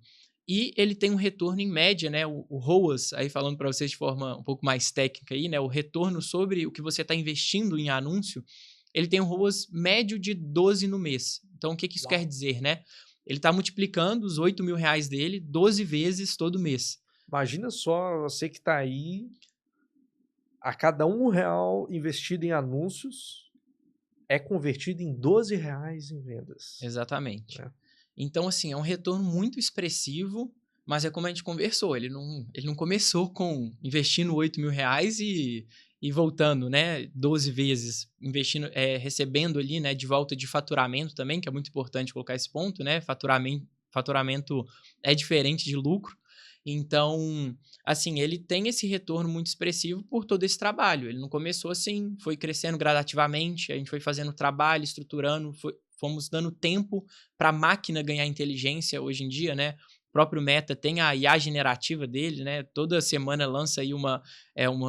e ele tem um retorno em média, né, o ROAS, aí falando para vocês de forma um pouco mais técnica aí, né, o retorno sobre o que você está investindo em anúncio, ele tem um ROAS médio de 12 no mês. Então, o que isso quer dizer, né? Ele está multiplicando os R$8.000 dele 12 vezes todo mês. Imagina só você que está aí, a cada R$1 investido em anúncios, é convertido em R$12 em vendas. Exatamente. Então, assim, é um retorno muito expressivo, mas é como a gente conversou, ele não começou com investindo R$8.000 e voltando, né, 12 vezes, investindo, recebendo ali, né, de volta de faturamento também, que é muito importante colocar esse ponto, né, faturamento é diferente de lucro. Então, assim, ele tem esse retorno muito expressivo por todo esse trabalho. Ele não começou assim, foi crescendo gradativamente, a gente foi fazendo trabalho, estruturando, fomos dando tempo para a máquina ganhar inteligência hoje em dia, né? O próprio Meta tem a IA generativa dele, né? Toda semana lança aí uma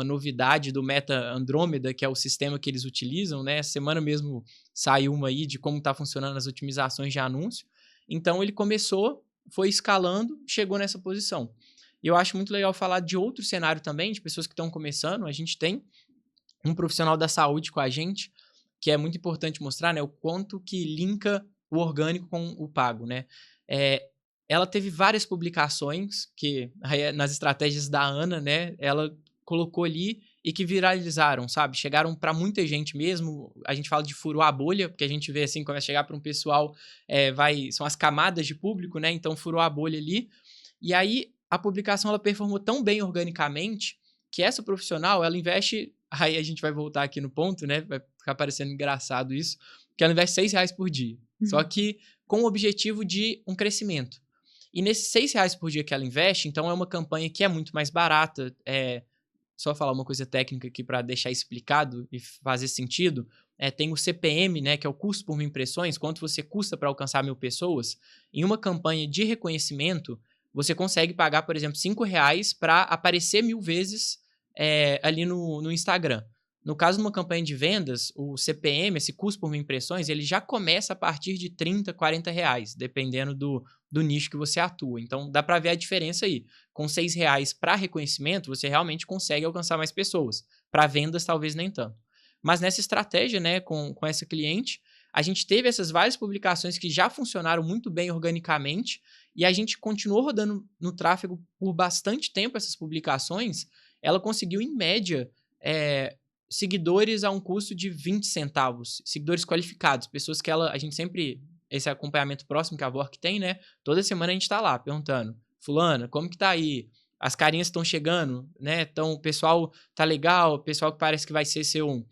novidade do Meta Andrômeda, que é o sistema que eles utilizam, né? Essa semana mesmo saiu uma aí de como está funcionando as otimizações de anúncio. Então, ele começou, foi escalando, chegou nessa posição. E eu acho muito legal falar de outro cenário também, de pessoas que estão começando. A gente tem um profissional da saúde com a gente, que é muito importante mostrar, né, o quanto que linka o orgânico com o pago, né? Ela teve várias publicações que nas estratégias da Ana, né, ela colocou ali e que viralizaram, sabe? Chegaram para muita gente mesmo. A gente fala de furou a bolha, porque a gente vê assim, começa a chegar para um pessoal, são as camadas de público, né? Então furou a bolha ali. E aí a publicação ela performou tão bem organicamente que essa profissional, ela investe, aí a gente vai voltar aqui no ponto, né? Vai ficar parecendo engraçado isso, que ela investe R$6 por dia. Só que com o objetivo de um crescimento. E nesses R$6 por dia que ela investe, então é uma campanha que é muito mais barata. Só falar uma coisa técnica aqui para deixar explicado e fazer sentido. Tem o CPM, né, que é o custo por 1.000 impressões, quanto você custa para alcançar 1.000 pessoas. Em uma campanha de reconhecimento, você consegue pagar, por exemplo, R$5 para aparecer 1.000 vezes ali no Instagram. No caso de uma campanha de vendas, o CPM, esse custo por 1.000 impressões, ele já começa a partir de R$30, R$40, dependendo do nicho que você atua. Então, dá para ver a diferença aí. Com R$6 para reconhecimento, você realmente consegue alcançar mais pessoas. Para vendas, talvez nem tanto. Mas nessa estratégia, né, com essa cliente, a gente teve essas várias publicações que já funcionaram muito bem organicamente e a gente continuou rodando no tráfego por bastante tempo essas publicações. Ela conseguiu, em média, seguidores a um custo de 20 centavos, seguidores qualificados, pessoas que a gente sempre, esse acompanhamento próximo que a Vork tem, né? Toda semana a gente tá lá perguntando, fulana, como que tá aí? As carinhas estão chegando, né? Então, o pessoal tá legal, o pessoal que parece que vai ser seu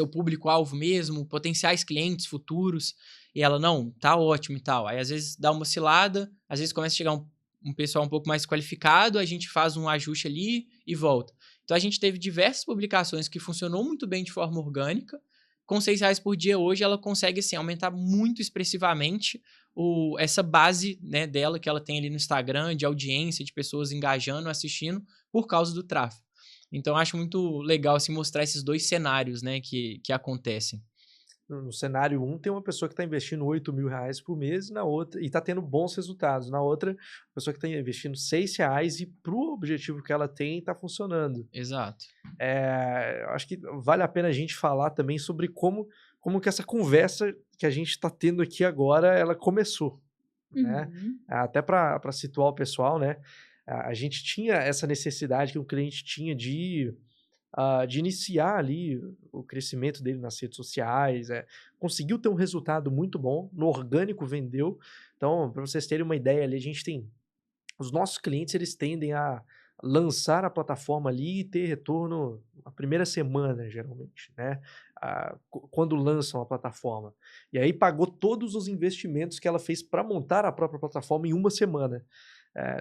público-alvo mesmo, potenciais clientes futuros, e ela, não, tá ótimo e tal. Aí, às vezes, dá uma oscilada, às vezes começa a chegar um pessoal um pouco mais qualificado, a gente faz um ajuste ali e volta. Então, a gente teve diversas publicações que funcionou muito bem de forma orgânica. Com R$6 por dia hoje, ela consegue, assim, aumentar muito expressivamente essa base, né, dela que ela tem ali no Instagram, de audiência, de pessoas engajando, assistindo, por causa do tráfego. Então, acho muito legal, assim, mostrar esses dois cenários, né, que acontecem. No cenário 1, tem uma pessoa que está investindo R$8.000 por mês, na outra, e está tendo bons resultados. Na outra, a pessoa que está investindo R$6 e para o objetivo que ela tem, está funcionando. Exato. Acho que vale a pena a gente falar também sobre como que essa conversa que a gente está tendo aqui agora, ela começou. Né? Até para situar o pessoal, né? A gente tinha essa necessidade que o cliente tinha de iniciar ali o crescimento dele nas redes sociais, conseguiu ter um resultado muito bom, no orgânico vendeu. Então, para vocês terem uma ideia ali, a gente tem, os nossos clientes, eles tendem a lançar a plataforma ali e ter retorno na primeira semana, geralmente, né? Quando lançam a plataforma. E aí pagou todos os investimentos que ela fez para montar a própria plataforma em uma semana.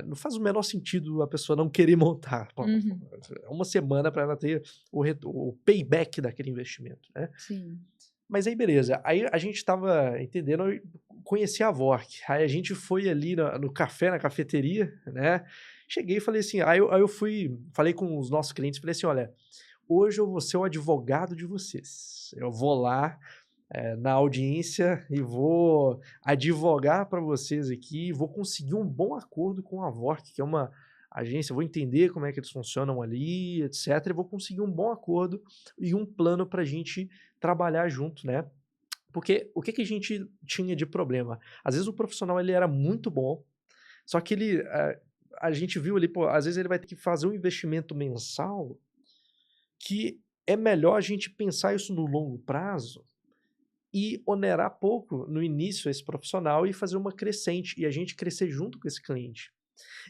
Não faz o menor sentido a pessoa não querer montar a plataforma. É uma semana para ela ter o payback daquele investimento, né? Sim. Mas aí, beleza. Aí a gente estava entendendo, conhecer a Vork. Aí a gente foi ali no café, na cafeteria, né? Cheguei e falei assim, aí eu falei com os nossos clientes, falei assim, olha, hoje eu vou ser o advogado de vocês. Eu vou lá na audiência e vou advogar para vocês aqui, vou conseguir um bom acordo com a Vork, que é uma agência, vou entender como é que eles funcionam ali, etc. E vou conseguir um bom acordo e um plano para a gente trabalhar junto, né? Porque o que a gente tinha de problema? Às vezes o profissional ele era muito bom, só que a gente viu ali, pô, às vezes ele vai ter que fazer um investimento mensal que é melhor a gente pensar isso no longo prazo e onerar pouco no início esse profissional e fazer uma crescente, e a gente crescer junto com esse cliente.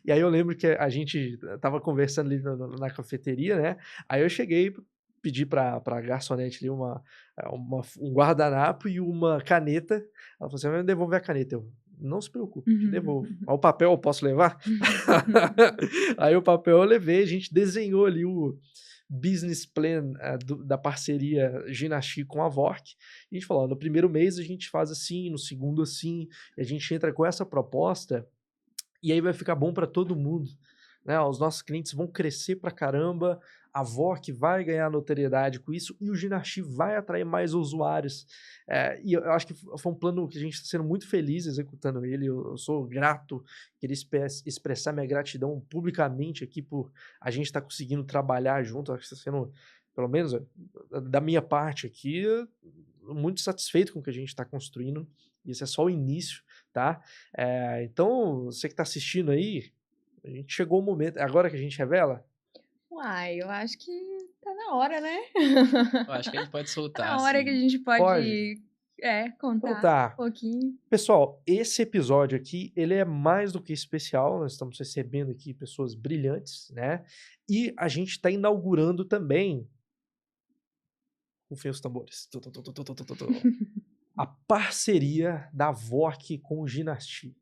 E aí eu lembro que a gente tava conversando ali na cafeteria, né? Aí eu cheguei, pedi pra garçonete ali um guardanapo e uma caneta. Ela falou assim, vai me devolver a caneta. Eu, não se preocupe, te devolvo. O papel eu posso levar? Aí o papel eu levei, a gente desenhou ali o business plan da parceria Ginashi com a Vork. E a gente falou, no primeiro mês a gente faz assim, no segundo assim, e a gente entra com essa proposta e aí vai ficar bom para todo mundo, né? Os nossos clientes vão crescer pra caramba, a Vork vai ganhar notoriedade com isso e o Ginashi vai atrair mais usuários. E eu acho que foi um plano que a gente está sendo muito feliz executando ele. Eu sou grato, queria expressar minha gratidão publicamente aqui por a gente estar conseguindo trabalhar junto. Acho que está sendo, pelo menos da minha parte aqui, muito satisfeito com o que a gente está construindo. Isso é só o início, tá? Então, você que está assistindo aí, a gente chegou o momento. Agora que a gente revela? Uai, eu acho que tá na hora, né? Eu acho que a gente pode Tá soltar, na hora que a assim. gente Pode? pode Então contar tá. um pouquinho. Pessoal, esse episódio aqui, ele é mais do que especial. Nós estamos recebendo aqui pessoas brilhantes, né? E a gente está inaugurando também, rufem os tambores, a parceria da Vork com o Ginashi.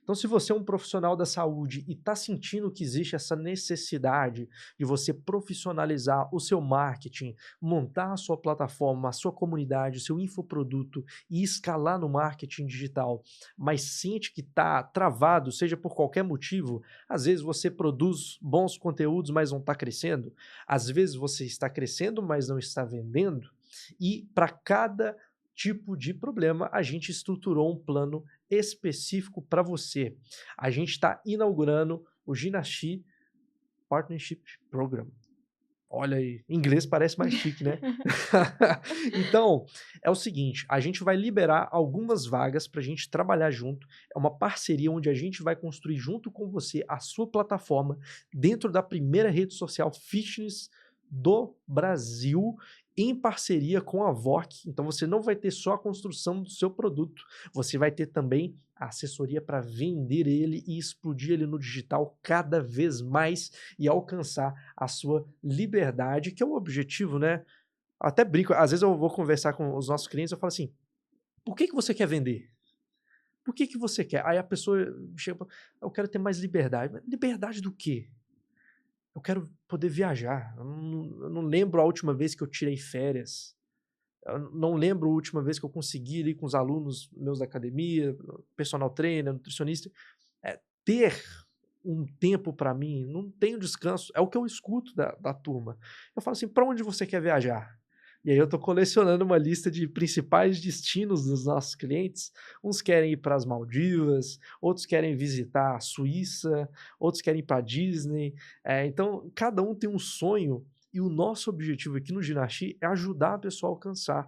Então, se você é um profissional da saúde e está sentindo que existe essa necessidade de você profissionalizar o seu marketing, montar a sua plataforma, a sua comunidade, o seu infoproduto e escalar no marketing digital, mas sente que está travado, seja por qualquer motivo, às vezes você produz bons conteúdos, mas não está crescendo, às vezes você está crescendo, mas não está vendendo, e para cada tipo de problema, a gente estruturou um plano específico para você. A gente está inaugurando o Ginashi Partnership Program. Olha aí, inglês parece mais chique, né? Então, é o seguinte, a gente vai liberar algumas vagas para a gente trabalhar junto. É uma parceria onde a gente vai construir junto com você a sua plataforma dentro da primeira rede social fitness do Brasil, em parceria com a VOC. Então você não vai ter só a construção do seu produto, você vai ter também a assessoria para vender ele e explodir ele no digital cada vez mais e alcançar a sua liberdade, que é o objetivo, né? Até brinco, às vezes eu vou conversar com os nossos clientes, eu falo assim: por que você quer vender? Por que você quer? Aí a pessoa chega e fala: eu quero ter mais liberdade. Mas liberdade do quê? Eu quero poder viajar. Eu não lembro a última vez que eu tirei férias. Eu não lembro a última vez que eu consegui ir com os alunos meus da academia, personal trainer, nutricionista. Ter um tempo para mim, não tenho descanso. É o que eu escuto da turma. Eu falo assim: para onde você quer viajar? E aí eu estou colecionando uma lista de principais destinos dos nossos clientes. Uns querem ir para as Maldivas, outros querem visitar a Suíça, outros querem ir para a Disney. Então, cada um tem um sonho e o nosso objetivo aqui no Ginasti é ajudar a pessoa a alcançar.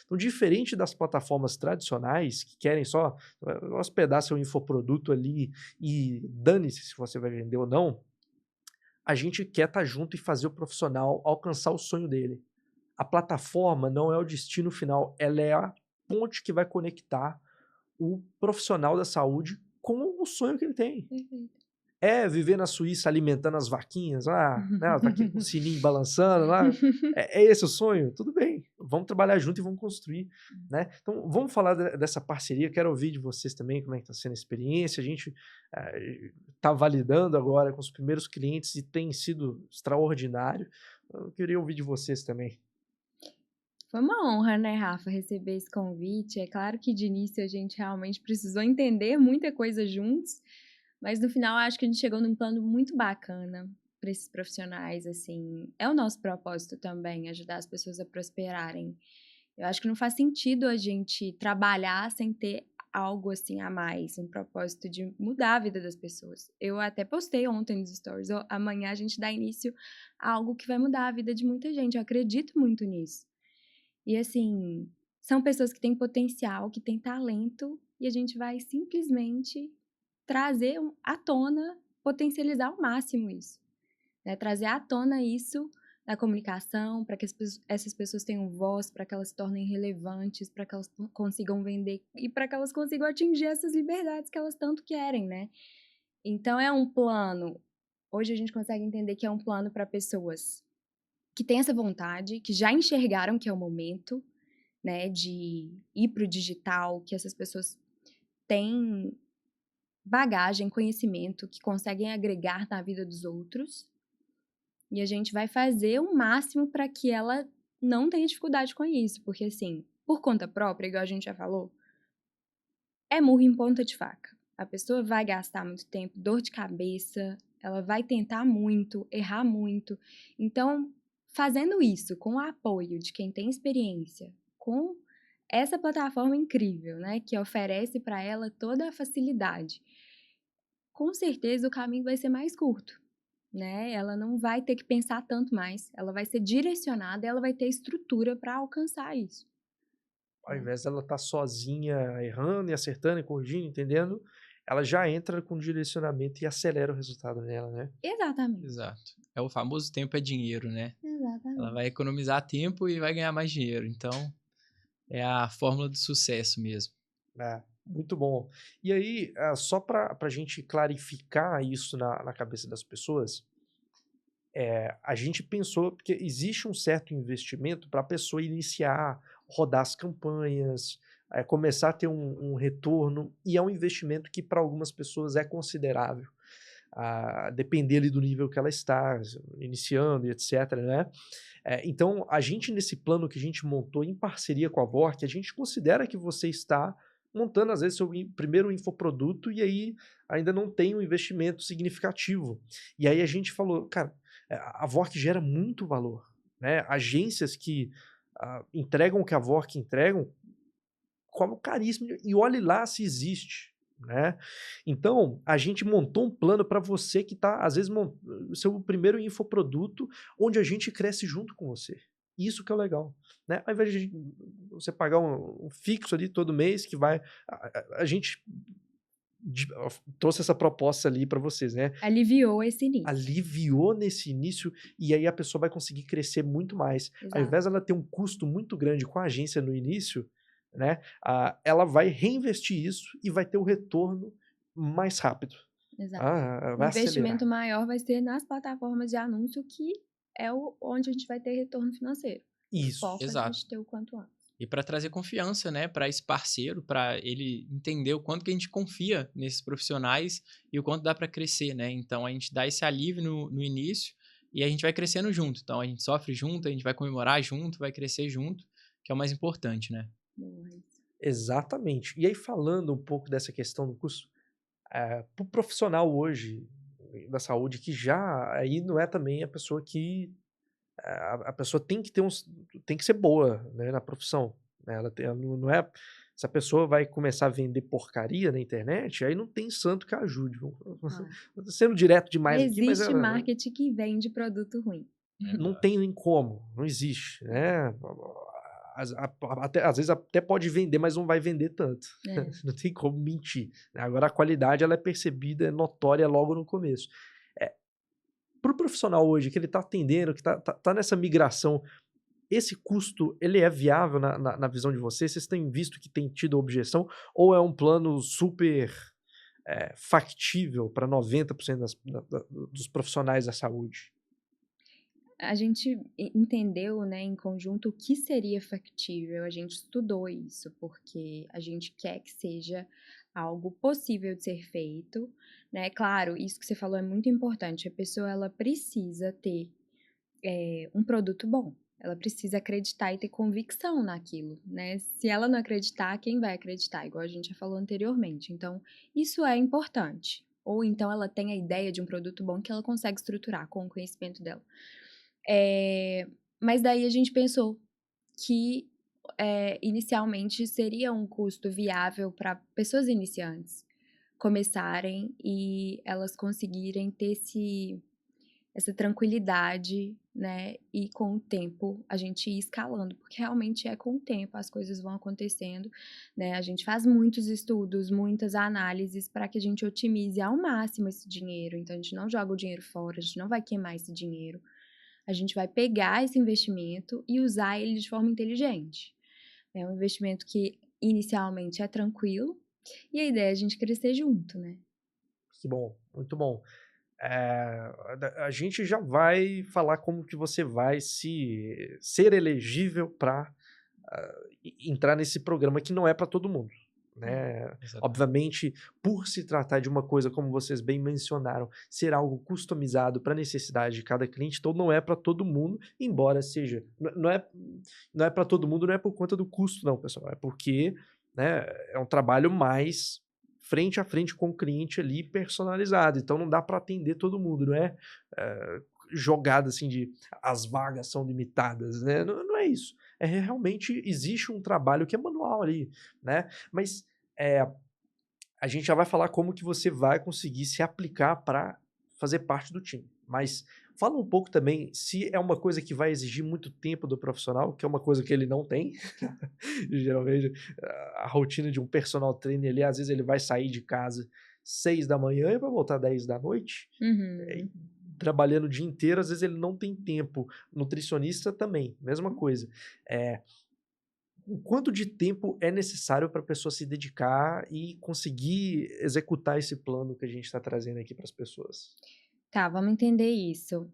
Então, diferente das plataformas tradicionais que querem só hospedar seu infoproduto ali e dane-se se você vai vender ou não, a gente quer estar junto e fazer o profissional alcançar o sonho dele. A plataforma não é o destino final, ela é a ponte que vai conectar o profissional da saúde com o sonho que ele tem. Perfeito. É viver na Suíça alimentando as vaquinhas lá, né, as vaquinhas com o sininho balançando lá. É esse o sonho? Tudo bem, vamos trabalhar junto e vamos construir, né? Então, vamos falar dessa parceria. Quero ouvir de vocês também como é que está sendo a experiência. A gente está validando agora com os primeiros clientes e tem sido extraordinário. Eu queria ouvir de vocês também. Foi uma honra, né, Rafa, receber esse convite. É claro que de início a gente realmente precisou entender muita coisa juntos, mas no final acho que a gente chegou num plano muito bacana para esses profissionais, assim. É o nosso propósito também, ajudar as pessoas a prosperarem. Eu acho que não faz sentido a gente trabalhar sem ter algo assim a mais, um propósito de mudar a vida das pessoas. Eu até postei ontem nos stories, amanhã a gente dá início a algo que vai mudar a vida de muita gente. Eu acredito muito nisso. E assim, são pessoas que têm potencial, que têm talento, e a gente vai simplesmente trazer à tona, potencializar ao máximo isso, né? Trazer à tona isso na comunicação, para que essas pessoas tenham voz, para que elas se tornem relevantes, para que elas consigam vender e para que elas consigam atingir essas liberdades que elas tanto querem, né? Então é um plano. Hoje a gente consegue entender que é um plano para pessoas que têm essa vontade, que já enxergaram que é o momento, né, de ir para o digital, que essas pessoas têm bagagem, conhecimento, que conseguem agregar na vida dos outros. E a gente vai fazer o máximo para que ela não tenha dificuldade com isso, porque assim, por conta própria, igual a gente já falou, é murro em ponta de faca. A pessoa vai gastar muito tempo, dor de cabeça, ela vai tentar muito, errar muito. Então, fazendo isso com o apoio de quem tem experiência, com essa plataforma incrível, né, que oferece para ela toda a facilidade, com certeza o caminho vai ser mais curto, né? Ela não vai ter que pensar tanto mais, ela vai ser direcionada e ela vai ter estrutura para alcançar isso. Ao invés dela estar sozinha, errando e acertando e corrigindo, entendendo, ela já entra com direcionamento e acelera o resultado dela, né? Exatamente. Exato. É o famoso tempo é dinheiro, né? Ela Exatamente. vai economizar tempo e vai ganhar mais dinheiro. Então, é a fórmula do sucesso mesmo. Muito bom. E aí, só para a gente clarificar isso na cabeça das pessoas, a gente pensou, porque existe um certo investimento para a pessoa iniciar, rodar as campanhas, começar a ter um retorno, e é um investimento que para algumas pessoas é considerável, a depender ali do nível que ela está, iniciando e etc, né? Então, a gente nesse plano que a gente montou em parceria com a Vork, a gente considera que você está montando, às vezes, seu primeiro infoproduto e aí ainda não tem um investimento significativo. E aí a gente falou, cara, a Vork gera muito valor, né? Agências que entregam o que a Vork entregam, cobram caríssimo, e olhe lá se existe, né? Então, a gente montou um plano para você que está, às vezes, o seu primeiro infoproduto, onde a gente cresce junto com você. Isso que é o legal, né? Ao invés de você pagar um fixo ali todo mês, que vai... A gente trouxe essa proposta ali para vocês, né? Aliviou esse início. Aliviou nesse início e aí a pessoa vai conseguir crescer muito mais. Ao Exato. invés dela ter um custo muito grande com a agência no início, né? Ela vai reinvestir isso e vai ter o retorno mais rápido. Exato. O Vai investimento acelerar. maior vai ser nas plataformas de anúncio, que é onde a gente vai ter retorno financeiro. Isso. Foca a Exato. gente ter o quanto antes. E para trazer confiança, né, para esse parceiro, para ele entender o quanto que a gente confia nesses profissionais e o quanto dá para crescer, né? Então a gente dá esse alívio no início e a gente vai crescendo junto. Então a gente sofre junto, a gente vai comemorar junto, vai crescer junto, que é o mais importante, né? Boa, isso. Exatamente. E aí, falando um pouco dessa questão do custo, para o profissional hoje da saúde, que já aí não é também a pessoa que a pessoa tem que ter tem que ser boa, né, na profissão, né? Ela não é, se a pessoa vai começar a vender porcaria na internet, aí não tem santo que ajude. Ah. Sendo direto demais aqui, mas Existe marketing que vende produto ruim. não tem nem como, não existe, né? Às vezes até pode vender, mas não vai vender tanto. É. Não tem como mentir, né? Agora a qualidade ela é percebida, é notória logo no começo. Para o profissional hoje, que ele está atendendo, que tá nessa migração, esse custo, ele é viável na visão de vocês? Vocês têm visto que tem tido objeção? Ou é um plano super factível para 90% dos profissionais da saúde? A gente entendeu, né, em conjunto o que seria factível, a gente estudou isso, porque a gente quer que seja algo possível de ser feito, né? Claro, isso que você falou é muito importante, a pessoa ela precisa ter um produto bom, ela precisa acreditar e ter convicção naquilo, né? Se ela não acreditar, quem vai acreditar? Igual a gente já falou anteriormente. Então, isso é importante. Ou então ela tem a ideia de um produto bom que ela consegue estruturar com o conhecimento dela. Mas daí a gente pensou que inicialmente seria um custo viável para pessoas iniciantes começarem e elas conseguirem ter essa tranquilidade, né? E com o tempo a gente ir escalando, porque realmente é com o tempo as coisas vão acontecendo, né? A gente faz muitos estudos, muitas análises para que a gente otimize ao máximo esse dinheiro. Então a gente não joga o dinheiro fora, a gente não vai queimar esse dinheiro. A gente vai pegar esse investimento e usar ele de forma inteligente. É um investimento que inicialmente é tranquilo e a ideia é a gente crescer junto, né? Que bom, muito bom. A gente já vai falar como que você vai ser elegível para entrar nesse programa que não é para todo mundo, né? Exatamente. Obviamente, por se tratar de uma coisa, como vocês bem mencionaram, ser algo customizado para a necessidade de cada cliente, então não é para todo mundo, embora seja, não é para todo mundo, não é por conta do custo, não, pessoal, é porque, né, é um trabalho mais frente a frente com o cliente ali, personalizado, então não dá para atender todo mundo, não é jogada assim de as vagas são limitadas, né? Não é isso. Realmente existe um trabalho que é manual ali, né? Mas a gente já vai falar como que você vai conseguir se aplicar para fazer parte do time. Mas fala um pouco também se é uma coisa que vai exigir muito tempo do profissional, que é uma coisa que ele não tem. Geralmente, a rotina de um personal trainer ali, às vezes ele vai sair de casa 6 da manhã e vai voltar 10 da noite. Uhum. Trabalhando o dia inteiro, às vezes ele não tem tempo. Nutricionista também, mesma coisa. O quanto de tempo é necessário para a pessoa se dedicar e conseguir executar esse plano que a gente está trazendo aqui para as pessoas? Tá, vamos entender isso.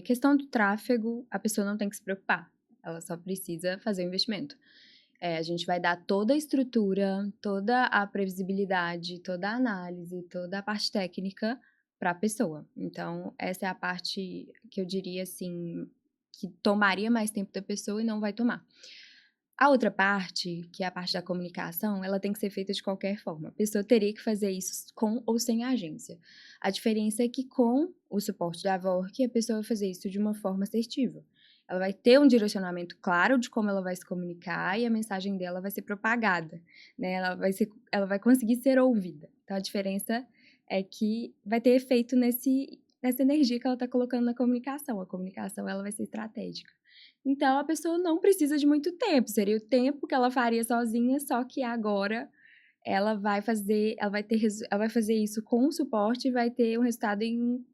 Questão do tráfego, a pessoa não tem que se preocupar. Ela só precisa fazer o investimento. A gente vai dar toda a estrutura, toda a previsibilidade, toda a análise, toda a parte técnica para a pessoa. Então, essa é a parte que eu diria assim, que tomaria mais tempo da pessoa e não vai tomar. A outra parte, que é a parte da comunicação, ela tem que ser feita de qualquer forma. A pessoa teria que fazer isso com ou sem a agência. A diferença é que com o suporte da Vork, a pessoa vai fazer isso de uma forma assertiva. Ela vai ter um direcionamento claro de como ela vai se comunicar e a mensagem dela vai ser propagada, né? Ela vai conseguir ser ouvida. Então, a diferença é que vai ter efeito nessa energia que ela está colocando na comunicação. A comunicação, ela vai ser estratégica. Então, a pessoa não precisa de muito tempo. Seria o tempo que ela faria sozinha, só que agora ela vai fazer isso com suporte e vai ter um resultado em um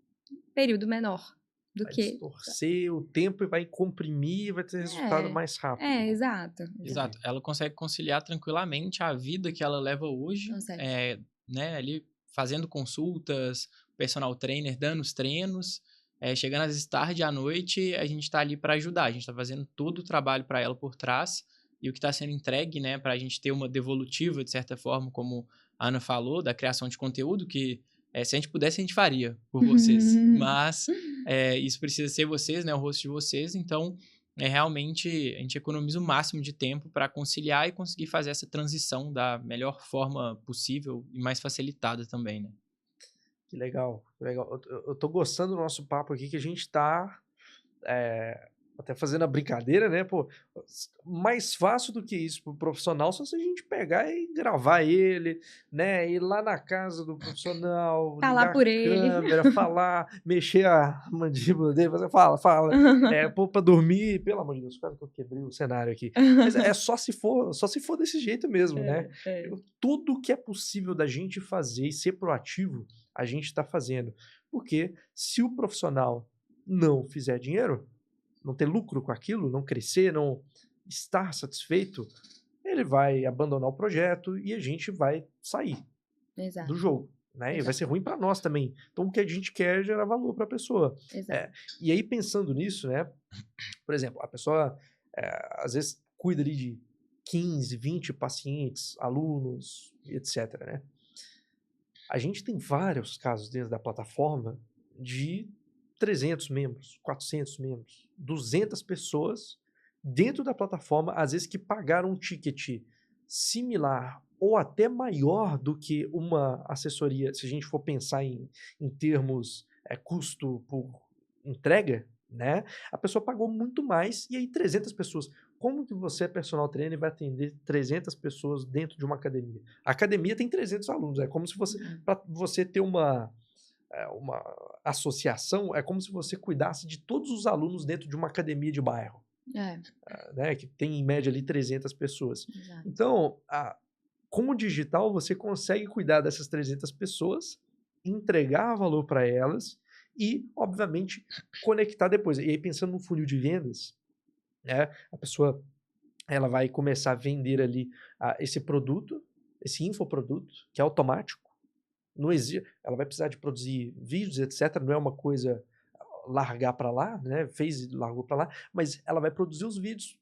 período menor do Vai que... distorcer o tempo e vai comprimir e vai ter resultado mais rápido. Exato. Exato. Ela consegue conciliar tranquilamente a vida que ela leva hoje, né, ali fazendo consultas, personal trainer dando os treinos, chegando às vezes tarde à noite, a gente está ali para ajudar, a gente está fazendo todo o trabalho para ela por trás, e o que está sendo entregue, né, para a gente ter uma devolutiva, de certa forma, como a Ana falou, da criação de conteúdo, que se a gente pudesse, a gente faria por vocês, mas isso precisa ser vocês, né, o rosto de vocês, então realmente a gente economiza o máximo de tempo para conciliar e conseguir fazer essa transição da melhor forma possível e mais facilitada também, né? Que legal, que legal. Eu tô gostando do nosso papo aqui, que a gente tá até fazendo a brincadeira, né? Pô, mais fácil do que isso pro profissional só se a gente pegar e gravar ele, né? Ir lá na casa do profissional, Falar ligar por a ele. câmera, falar, mexer a mandíbula dele, fazer fala. Pô, pra dormir, pelo amor de Deus, quase que eu quebrei o cenário aqui. Mas é só se for desse jeito mesmo, né? Tudo que é possível da gente fazer e ser proativo, a gente tá fazendo. Porque se o profissional não fizer dinheiro, não ter lucro com aquilo, não crescer, não estar satisfeito, ele vai abandonar o projeto e a gente vai sair do jogo, né? E vai ser ruim para nós também. Então, o que a gente quer é gerar valor para a pessoa. E aí, pensando nisso, né? Por exemplo, a pessoa às vezes cuida ali de 15, 20 pacientes, alunos, etc, né? A gente tem vários casos dentro da plataforma de 300 membros, 400 membros, 200 pessoas dentro da plataforma, às vezes que pagaram um ticket similar ou até maior do que uma assessoria, se a gente for pensar em termos custo por entrega, né? A pessoa pagou muito mais e aí 300 pessoas. Como que você, personal trainer, vai atender 300 pessoas dentro de uma academia? A academia tem 300 alunos, é como se você, para você ter uma associação, é como se você cuidasse de todos os alunos dentro de uma academia de bairro, né, que tem em média ali 300 pessoas. Então, com o digital, você consegue cuidar dessas 300 pessoas, entregar valor para elas e, obviamente, conectar depois. E aí, pensando no funil de vendas, né, a pessoa ela vai começar a vender ali esse produto, esse infoproduto, que é automático. Não existe, ela vai precisar de produzir vídeos, etc. Não é uma coisa largar para lá, né? Fez e largou para lá, mas ela vai produzir os vídeos,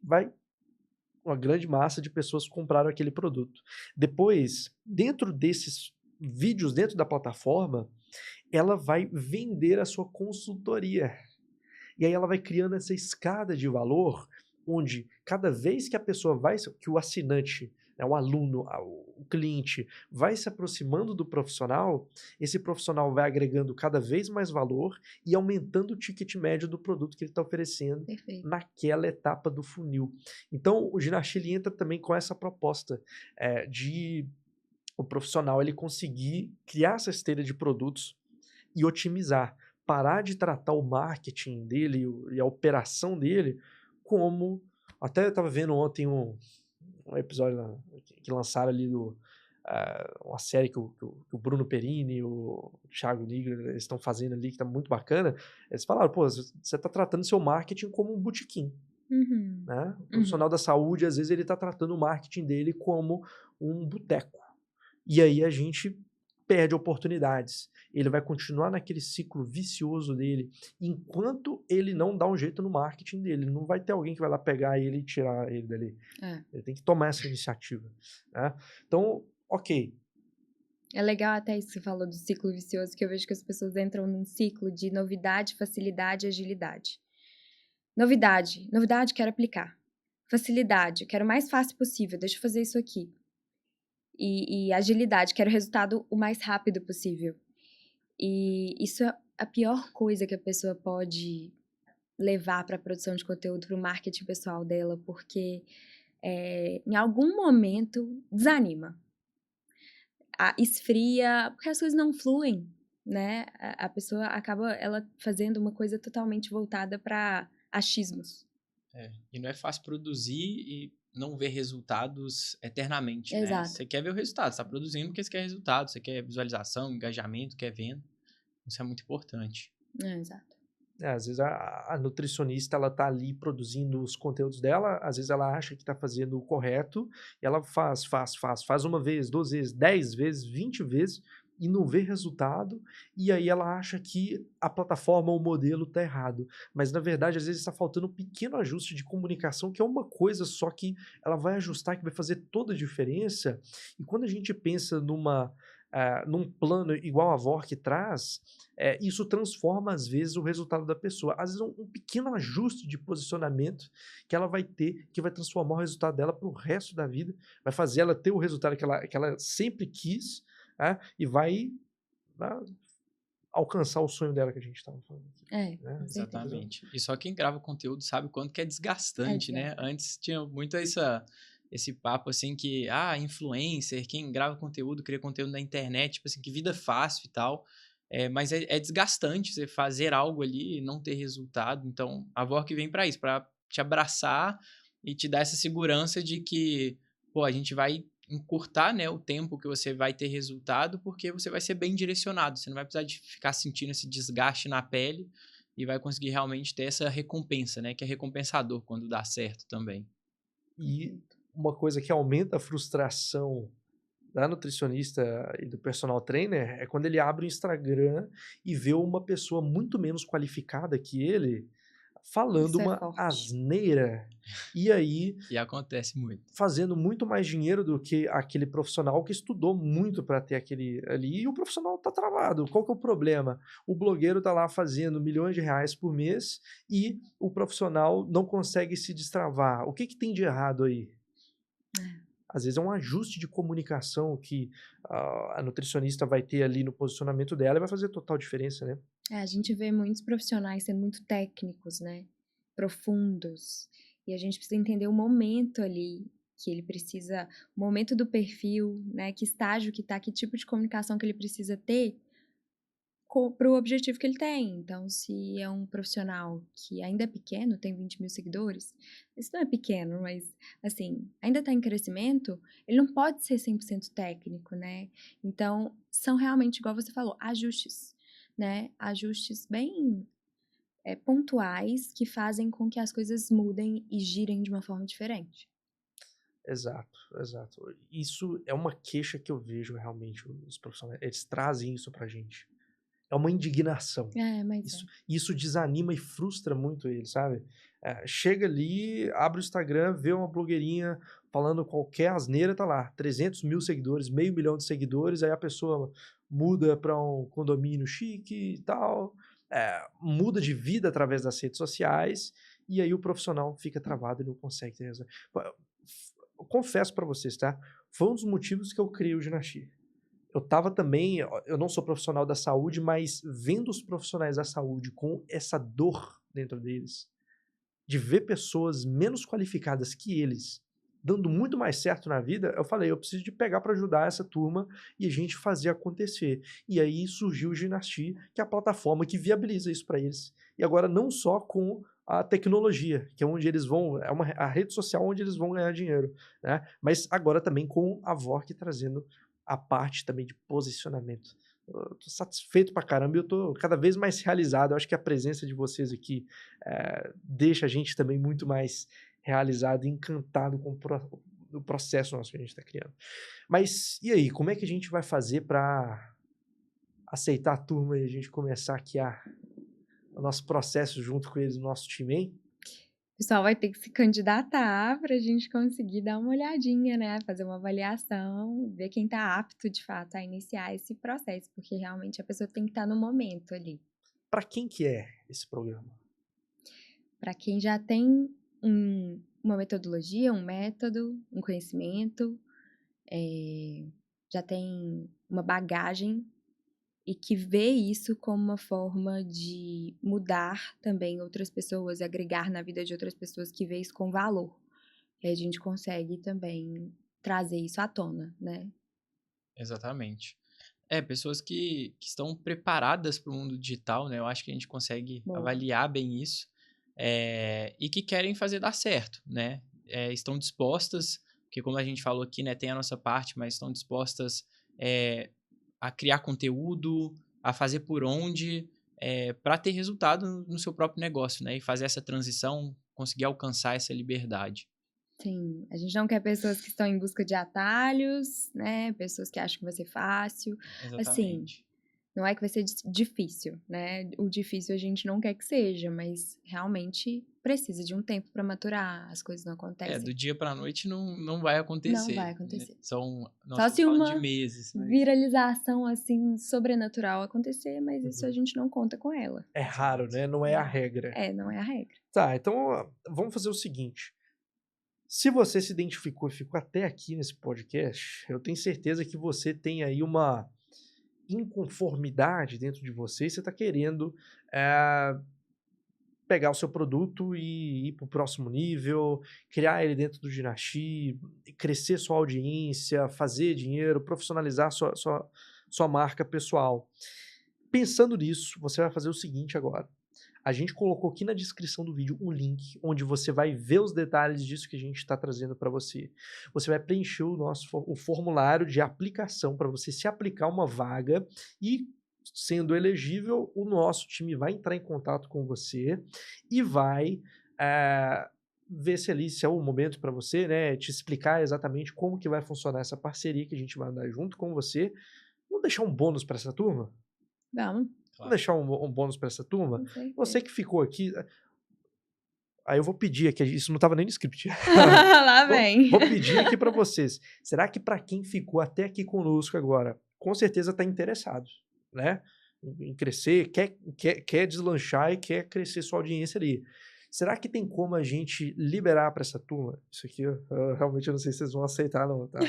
uma grande massa de pessoas compraram aquele produto. Depois, dentro desses vídeos, dentro da plataforma, ela vai vender a sua consultoria. E aí ela vai criando essa escada de valor, onde cada vez que a pessoa que o assinante, né, o aluno, o cliente, vai se aproximando do profissional, esse profissional vai agregando cada vez mais valor e aumentando o ticket médio do produto que ele está oferecendo naquela etapa do funil. Então, o Ginastil entra também com essa proposta de o profissional ele conseguir criar essa esteira de produtos e otimizar. Parar de tratar o marketing dele e a operação dele como... Até eu estava vendo ontem um episódio que lançaram ali uma série que o Bruno Perini e o Thiago Nigro estão fazendo ali, que está muito bacana. Eles falaram, pô, você está tratando seu marketing como um botequim. Né? O profissional da saúde, às vezes, ele está tratando o marketing dele como um boteco. E aí a gente perde oportunidades. Ele vai continuar naquele ciclo vicioso dele, enquanto ele não dá um jeito no marketing dele. Não vai ter alguém que vai lá pegar ele e tirar ele dali. Ele tem que tomar essa iniciativa. Né? Então, ok. É legal até isso que você falou do ciclo vicioso, que eu vejo que as pessoas entram num ciclo de novidade, facilidade e agilidade. Novidade, quero aplicar. Facilidade, quero o mais fácil possível, deixa eu fazer isso aqui. E agilidade, quero o resultado o mais rápido possível. E isso é a pior coisa que a pessoa pode levar para a produção de conteúdo, para o marketing pessoal dela, porque em algum momento desanima, esfria, porque as coisas não fluem, né? A pessoa acaba ela fazendo uma coisa totalmente voltada para achismos. E não é fácil produzir e não ver resultados eternamente, né? Exato. Você quer ver o resultado, você está produzindo porque você quer resultado, você quer visualização, engajamento, quer venda. Isso é muito importante. Exato. Às vezes a nutricionista ela tá ali produzindo os conteúdos dela, às vezes ela acha que está fazendo o correto, e ela faz uma vez, 2 vezes, 10 vezes, 20 vezes, e não vê resultado, e aí ela acha que a plataforma ou o modelo tá errado. Mas na verdade, às vezes está faltando um pequeno ajuste de comunicação, que é uma coisa só que ela vai ajustar, que vai fazer toda a diferença. E quando a gente pensa num plano igual a Vork traz, isso transforma, às vezes, o resultado da pessoa. Às vezes, um pequeno ajuste de posicionamento que ela vai ter, que vai transformar o resultado dela para o resto da vida, vai fazer ela ter o resultado que ela sempre quis, e vai alcançar o sonho dela que a gente estava falando aqui. Com certeza. Exatamente. E só quem grava conteúdo sabe o quanto que é desgastante, né? Antes tinha muito esse papo assim que, influencer, quem grava conteúdo, cria conteúdo na internet, tipo assim, que vida fácil e tal. Mas é desgastante você fazer algo ali e não ter resultado. Então, a Vork vem para isso, para te abraçar e te dar essa segurança de que, pô, a gente vai encurtar, né, o tempo que você vai ter resultado, porque você vai ser bem direcionado. Você não vai precisar de ficar sentindo esse desgaste na pele e vai conseguir realmente ter essa recompensa, né, que é recompensador quando dá certo também. E uma coisa que aumenta a frustração da nutricionista e do personal trainer é quando ele abre o Instagram e vê uma pessoa muito menos qualificada que ele falando Isso é uma forte. asneira, e aí E acontece muito. fazendo muito mais dinheiro do que aquele profissional que estudou muito para ter aquele ali, e o profissional tá travado. Qual que é o problema? O blogueiro tá lá fazendo milhões de reais por mês e o profissional não consegue se destravar. O que que tem de errado aí? Às vezes é um ajuste de comunicação que a nutricionista vai ter ali no posicionamento dela e vai fazer total diferença, né? A gente vê muitos profissionais sendo muito técnicos, né? Profundos. E a gente precisa entender o momento ali que ele precisa, o momento do perfil, né? Que estágio que tá, que tipo de comunicação que ele precisa ter para o objetivo que ele tem. Então, se é um profissional que ainda é pequeno, tem 20 mil seguidores, isso não é pequeno, mas, assim, ainda está em crescimento, ele não pode ser 100% técnico, né? Então, são realmente, igual você falou, ajustes, né? Ajustes bem pontuais que fazem com que as coisas mudem e girem de uma forma diferente. Exato, exato. Isso é uma queixa que eu vejo realmente, os profissionais, eles trazem isso pra gente. É uma indignação. Mas Isso desanima e frustra muito ele, sabe? Chega ali, abre o Instagram, vê uma blogueirinha falando qualquer asneira, tá lá, 300 mil seguidores, meio milhão de seguidores, aí a pessoa muda para um condomínio chique e tal, muda de vida através das redes sociais, e aí o profissional fica travado e não consegue ter resultado. Eu confesso para vocês, tá? Foi um dos motivos que eu criei o Ginasti. Eu tava também, eu não sou profissional da saúde, mas vendo os profissionais da saúde com essa dor dentro deles, de ver pessoas menos qualificadas que eles dando muito mais certo na vida, eu falei, eu preciso de pegar para ajudar essa turma e a gente fazer acontecer. E aí surgiu o Ginasti, que é a plataforma que viabiliza isso para eles. E agora não só com a tecnologia, que é onde eles vão, a rede social onde eles vão ganhar dinheiro, né? Mas agora também com a Vork trazendo a parte também de posicionamento. Eu tô satisfeito pra caramba e eu tô cada vez mais realizado. Eu acho que a presença de vocês aqui deixa a gente também muito mais realizado e encantado com o processo nosso que a gente está criando. Mas e aí, como é que a gente vai fazer para aceitar a turma e a gente começar aqui o nosso processo junto com eles, no nosso time, hein? O pessoal vai ter que se candidatar para a gente conseguir dar uma olhadinha, né? Fazer uma avaliação, ver quem está apto de fato a iniciar esse processo, porque realmente a pessoa tem que estar no momento ali. Para quem que é esse programa? Para quem já tem uma metodologia, um método, um conhecimento, já tem uma bagagem e que vê isso como uma forma de mudar também outras pessoas, agregar na vida de outras pessoas, que vê isso com valor. E a gente consegue também trazer isso à tona, né? Exatamente. Pessoas que estão preparadas para o mundo digital, né? Eu acho que a gente consegue Boa. avaliar bem isso. E que querem fazer dar certo, né? Estão dispostas, porque como a gente falou aqui, né? Tem a nossa parte, mas estão dispostas a criar conteúdo, a fazer por onde, para ter resultado no seu próprio negócio, né? E fazer essa transição, conseguir alcançar essa liberdade. Sim, a gente não quer pessoas que estão em busca de atalhos, né? Pessoas que acham que vai ser fácil. Assim, Exatamente. não é que vai ser difícil, né? O difícil a gente não quer que seja, mas realmente precisa de um tempo para maturar, as coisas não acontecem. Do dia para a noite não vai acontecer. Não vai Né? acontecer. Nós Só estamos se falando de uma meses. Mas... viralização, assim, sobrenatural acontecer, mas isso a gente não conta com ela. É raro, né? Não é a regra. Não é a regra. Tá, então vamos fazer o seguinte. Se você se identificou e ficou até aqui nesse podcast, eu tenho certeza que você tem aí uma inconformidade dentro de você e você está querendo pegar o seu produto e ir para o próximo nível, criar ele dentro do Gynaxi, crescer sua audiência, fazer dinheiro, profissionalizar sua marca pessoal. Pensando nisso, você vai fazer o seguinte agora. A gente colocou aqui na descrição do vídeo um link onde você vai ver os detalhes disso que a gente está trazendo para você. Você vai preencher o formulário de aplicação para você se aplicar uma vaga e, sendo elegível, o nosso time vai entrar em contato com você e vai ver se é o momento para você, né, te explicar exatamente como que vai funcionar essa parceria que a gente vai andar junto com você. Vamos deixar um bônus para essa turma? Vamos. Vamos deixar um bônus para essa turma? Você que ficou aqui... Aí eu vou pedir aqui, isso não estava nem no script. Lá vem. Vou pedir aqui para vocês. Será que para quem ficou até aqui conosco agora, com certeza está interessado, né? Em crescer, quer deslanchar e quer crescer sua audiência ali. Será que tem como a gente liberar para essa turma? Isso aqui, eu realmente não sei se vocês vão aceitar, não. Tá?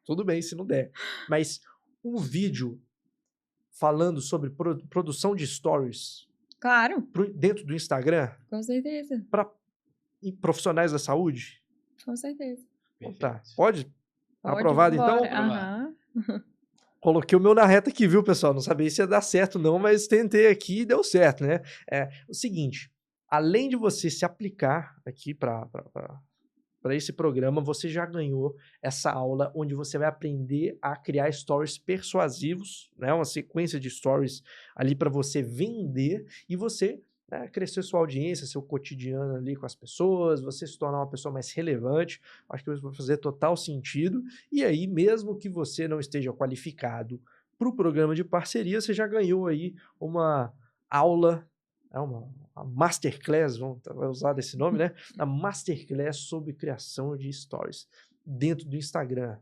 Tudo bem se não der. Mas um vídeo falando sobre produção de stories. Claro. Dentro do Instagram. Com certeza. Para profissionais da saúde. Com certeza. Então, tá. Pode? Aprovado, então? Aham. Coloquei o meu na reta aqui, viu, pessoal? Não sabia se ia dar certo não, mas tentei aqui e deu certo, né? O seguinte, além de você se aplicar aqui para esse programa, você já ganhou essa aula onde você vai aprender a criar stories persuasivos, né? Uma sequência de stories ali para você vender e você crescer sua audiência, seu cotidiano ali com as pessoas, você se tornar uma pessoa mais relevante. Acho que isso vai fazer total sentido. E aí, mesmo que você não esteja qualificado para o programa de parceria, você já ganhou aí uma aula, uma masterclass, vamos usar desse nome, né? A masterclass sobre criação de stories dentro do Instagram.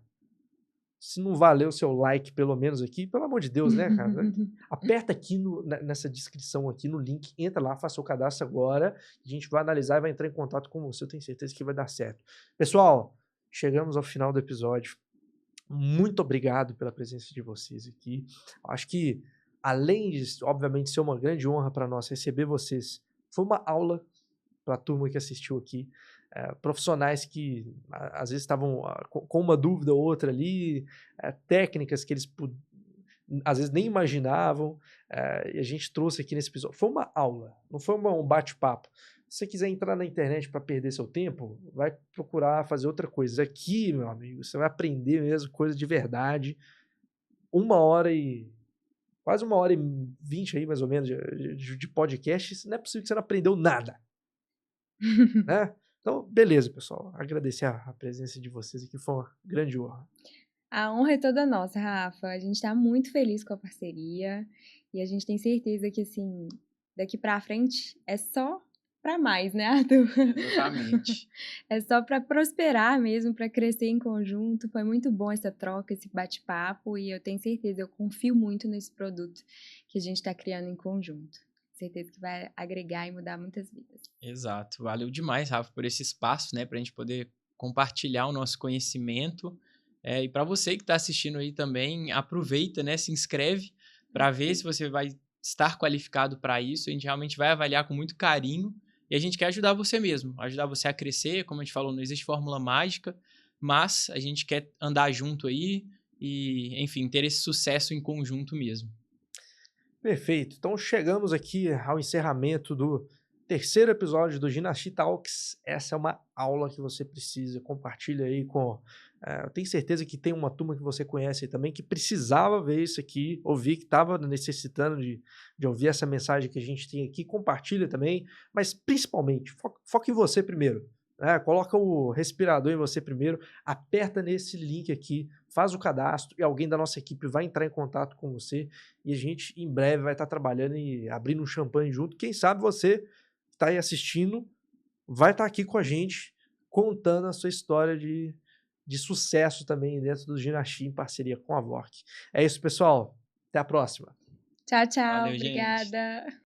Se não valeu o seu like, pelo menos aqui, pelo amor de Deus, né, cara? Aperta aqui nessa descrição aqui, no link, entra lá, faça o cadastro agora, a gente vai analisar e vai entrar em contato com você, eu tenho certeza que vai dar certo. Pessoal, chegamos ao final do episódio. Muito obrigado pela presença de vocês aqui. Acho que, além de, obviamente, ser uma grande honra para nós receber vocês, foi uma aula para a turma que assistiu aqui. Profissionais que às vezes estavam com uma dúvida ou outra ali, técnicas que eles às vezes nem imaginavam, e a gente trouxe aqui nesse episódio. Foi uma aula, não foi um bate-papo. Se você quiser entrar na internet para perder seu tempo, vai procurar fazer outra coisa. Aqui, meu amigo, você vai aprender mesmo coisa de verdade. Quase 1h20 aí, mais ou menos, de podcast. Não é possível que você não aprendeu nada. Né? Então, beleza, pessoal. Agradecer a presença de vocês aqui, foi uma grande honra. A honra é toda nossa, Rafa. A gente tá muito feliz com a parceria e a gente tem certeza que, assim, daqui pra frente é só pra mais, né, Arthur? Exatamente. É só pra prosperar mesmo, pra crescer em conjunto. Foi muito bom essa troca, esse bate-papo e eu tenho certeza, eu confio muito nesse produto que a gente tá criando em conjunto. Certeza que vai agregar e mudar muitas vidas. Exato. Valeu demais, Rafa, por esse espaço, né, pra gente poder compartilhar o nosso conhecimento. E para você que está assistindo aí também, aproveita, né, se inscreve para ver se você vai estar qualificado para isso. A gente realmente vai avaliar com muito carinho e a gente quer ajudar você mesmo, ajudar você a crescer. Como a gente falou, não existe fórmula mágica, mas a gente quer andar junto aí e, enfim, ter esse sucesso em conjunto mesmo. Perfeito. Então chegamos aqui ao encerramento do terceiro episódio do Dynasty Talks. Essa é uma aula que você precisa. Compartilha aí com... eu tenho certeza que tem uma turma que você conhece aí também que precisava ver isso aqui, ouvir, que estava necessitando de ouvir essa mensagem que a gente tem aqui. Compartilha também, mas principalmente, foca em você primeiro. Coloca o respirador em você primeiro, aperta nesse link aqui, faz o cadastro e alguém da nossa equipe vai entrar em contato com você e a gente em breve vai estar trabalhando e abrindo um champanhe junto. Quem sabe você que está aí assistindo vai estar aqui com a gente contando a sua história de sucesso também dentro do Dynasty em parceria com a Vork. É isso, pessoal. Até a próxima. Tchau, tchau. Valeu, gente. Obrigada.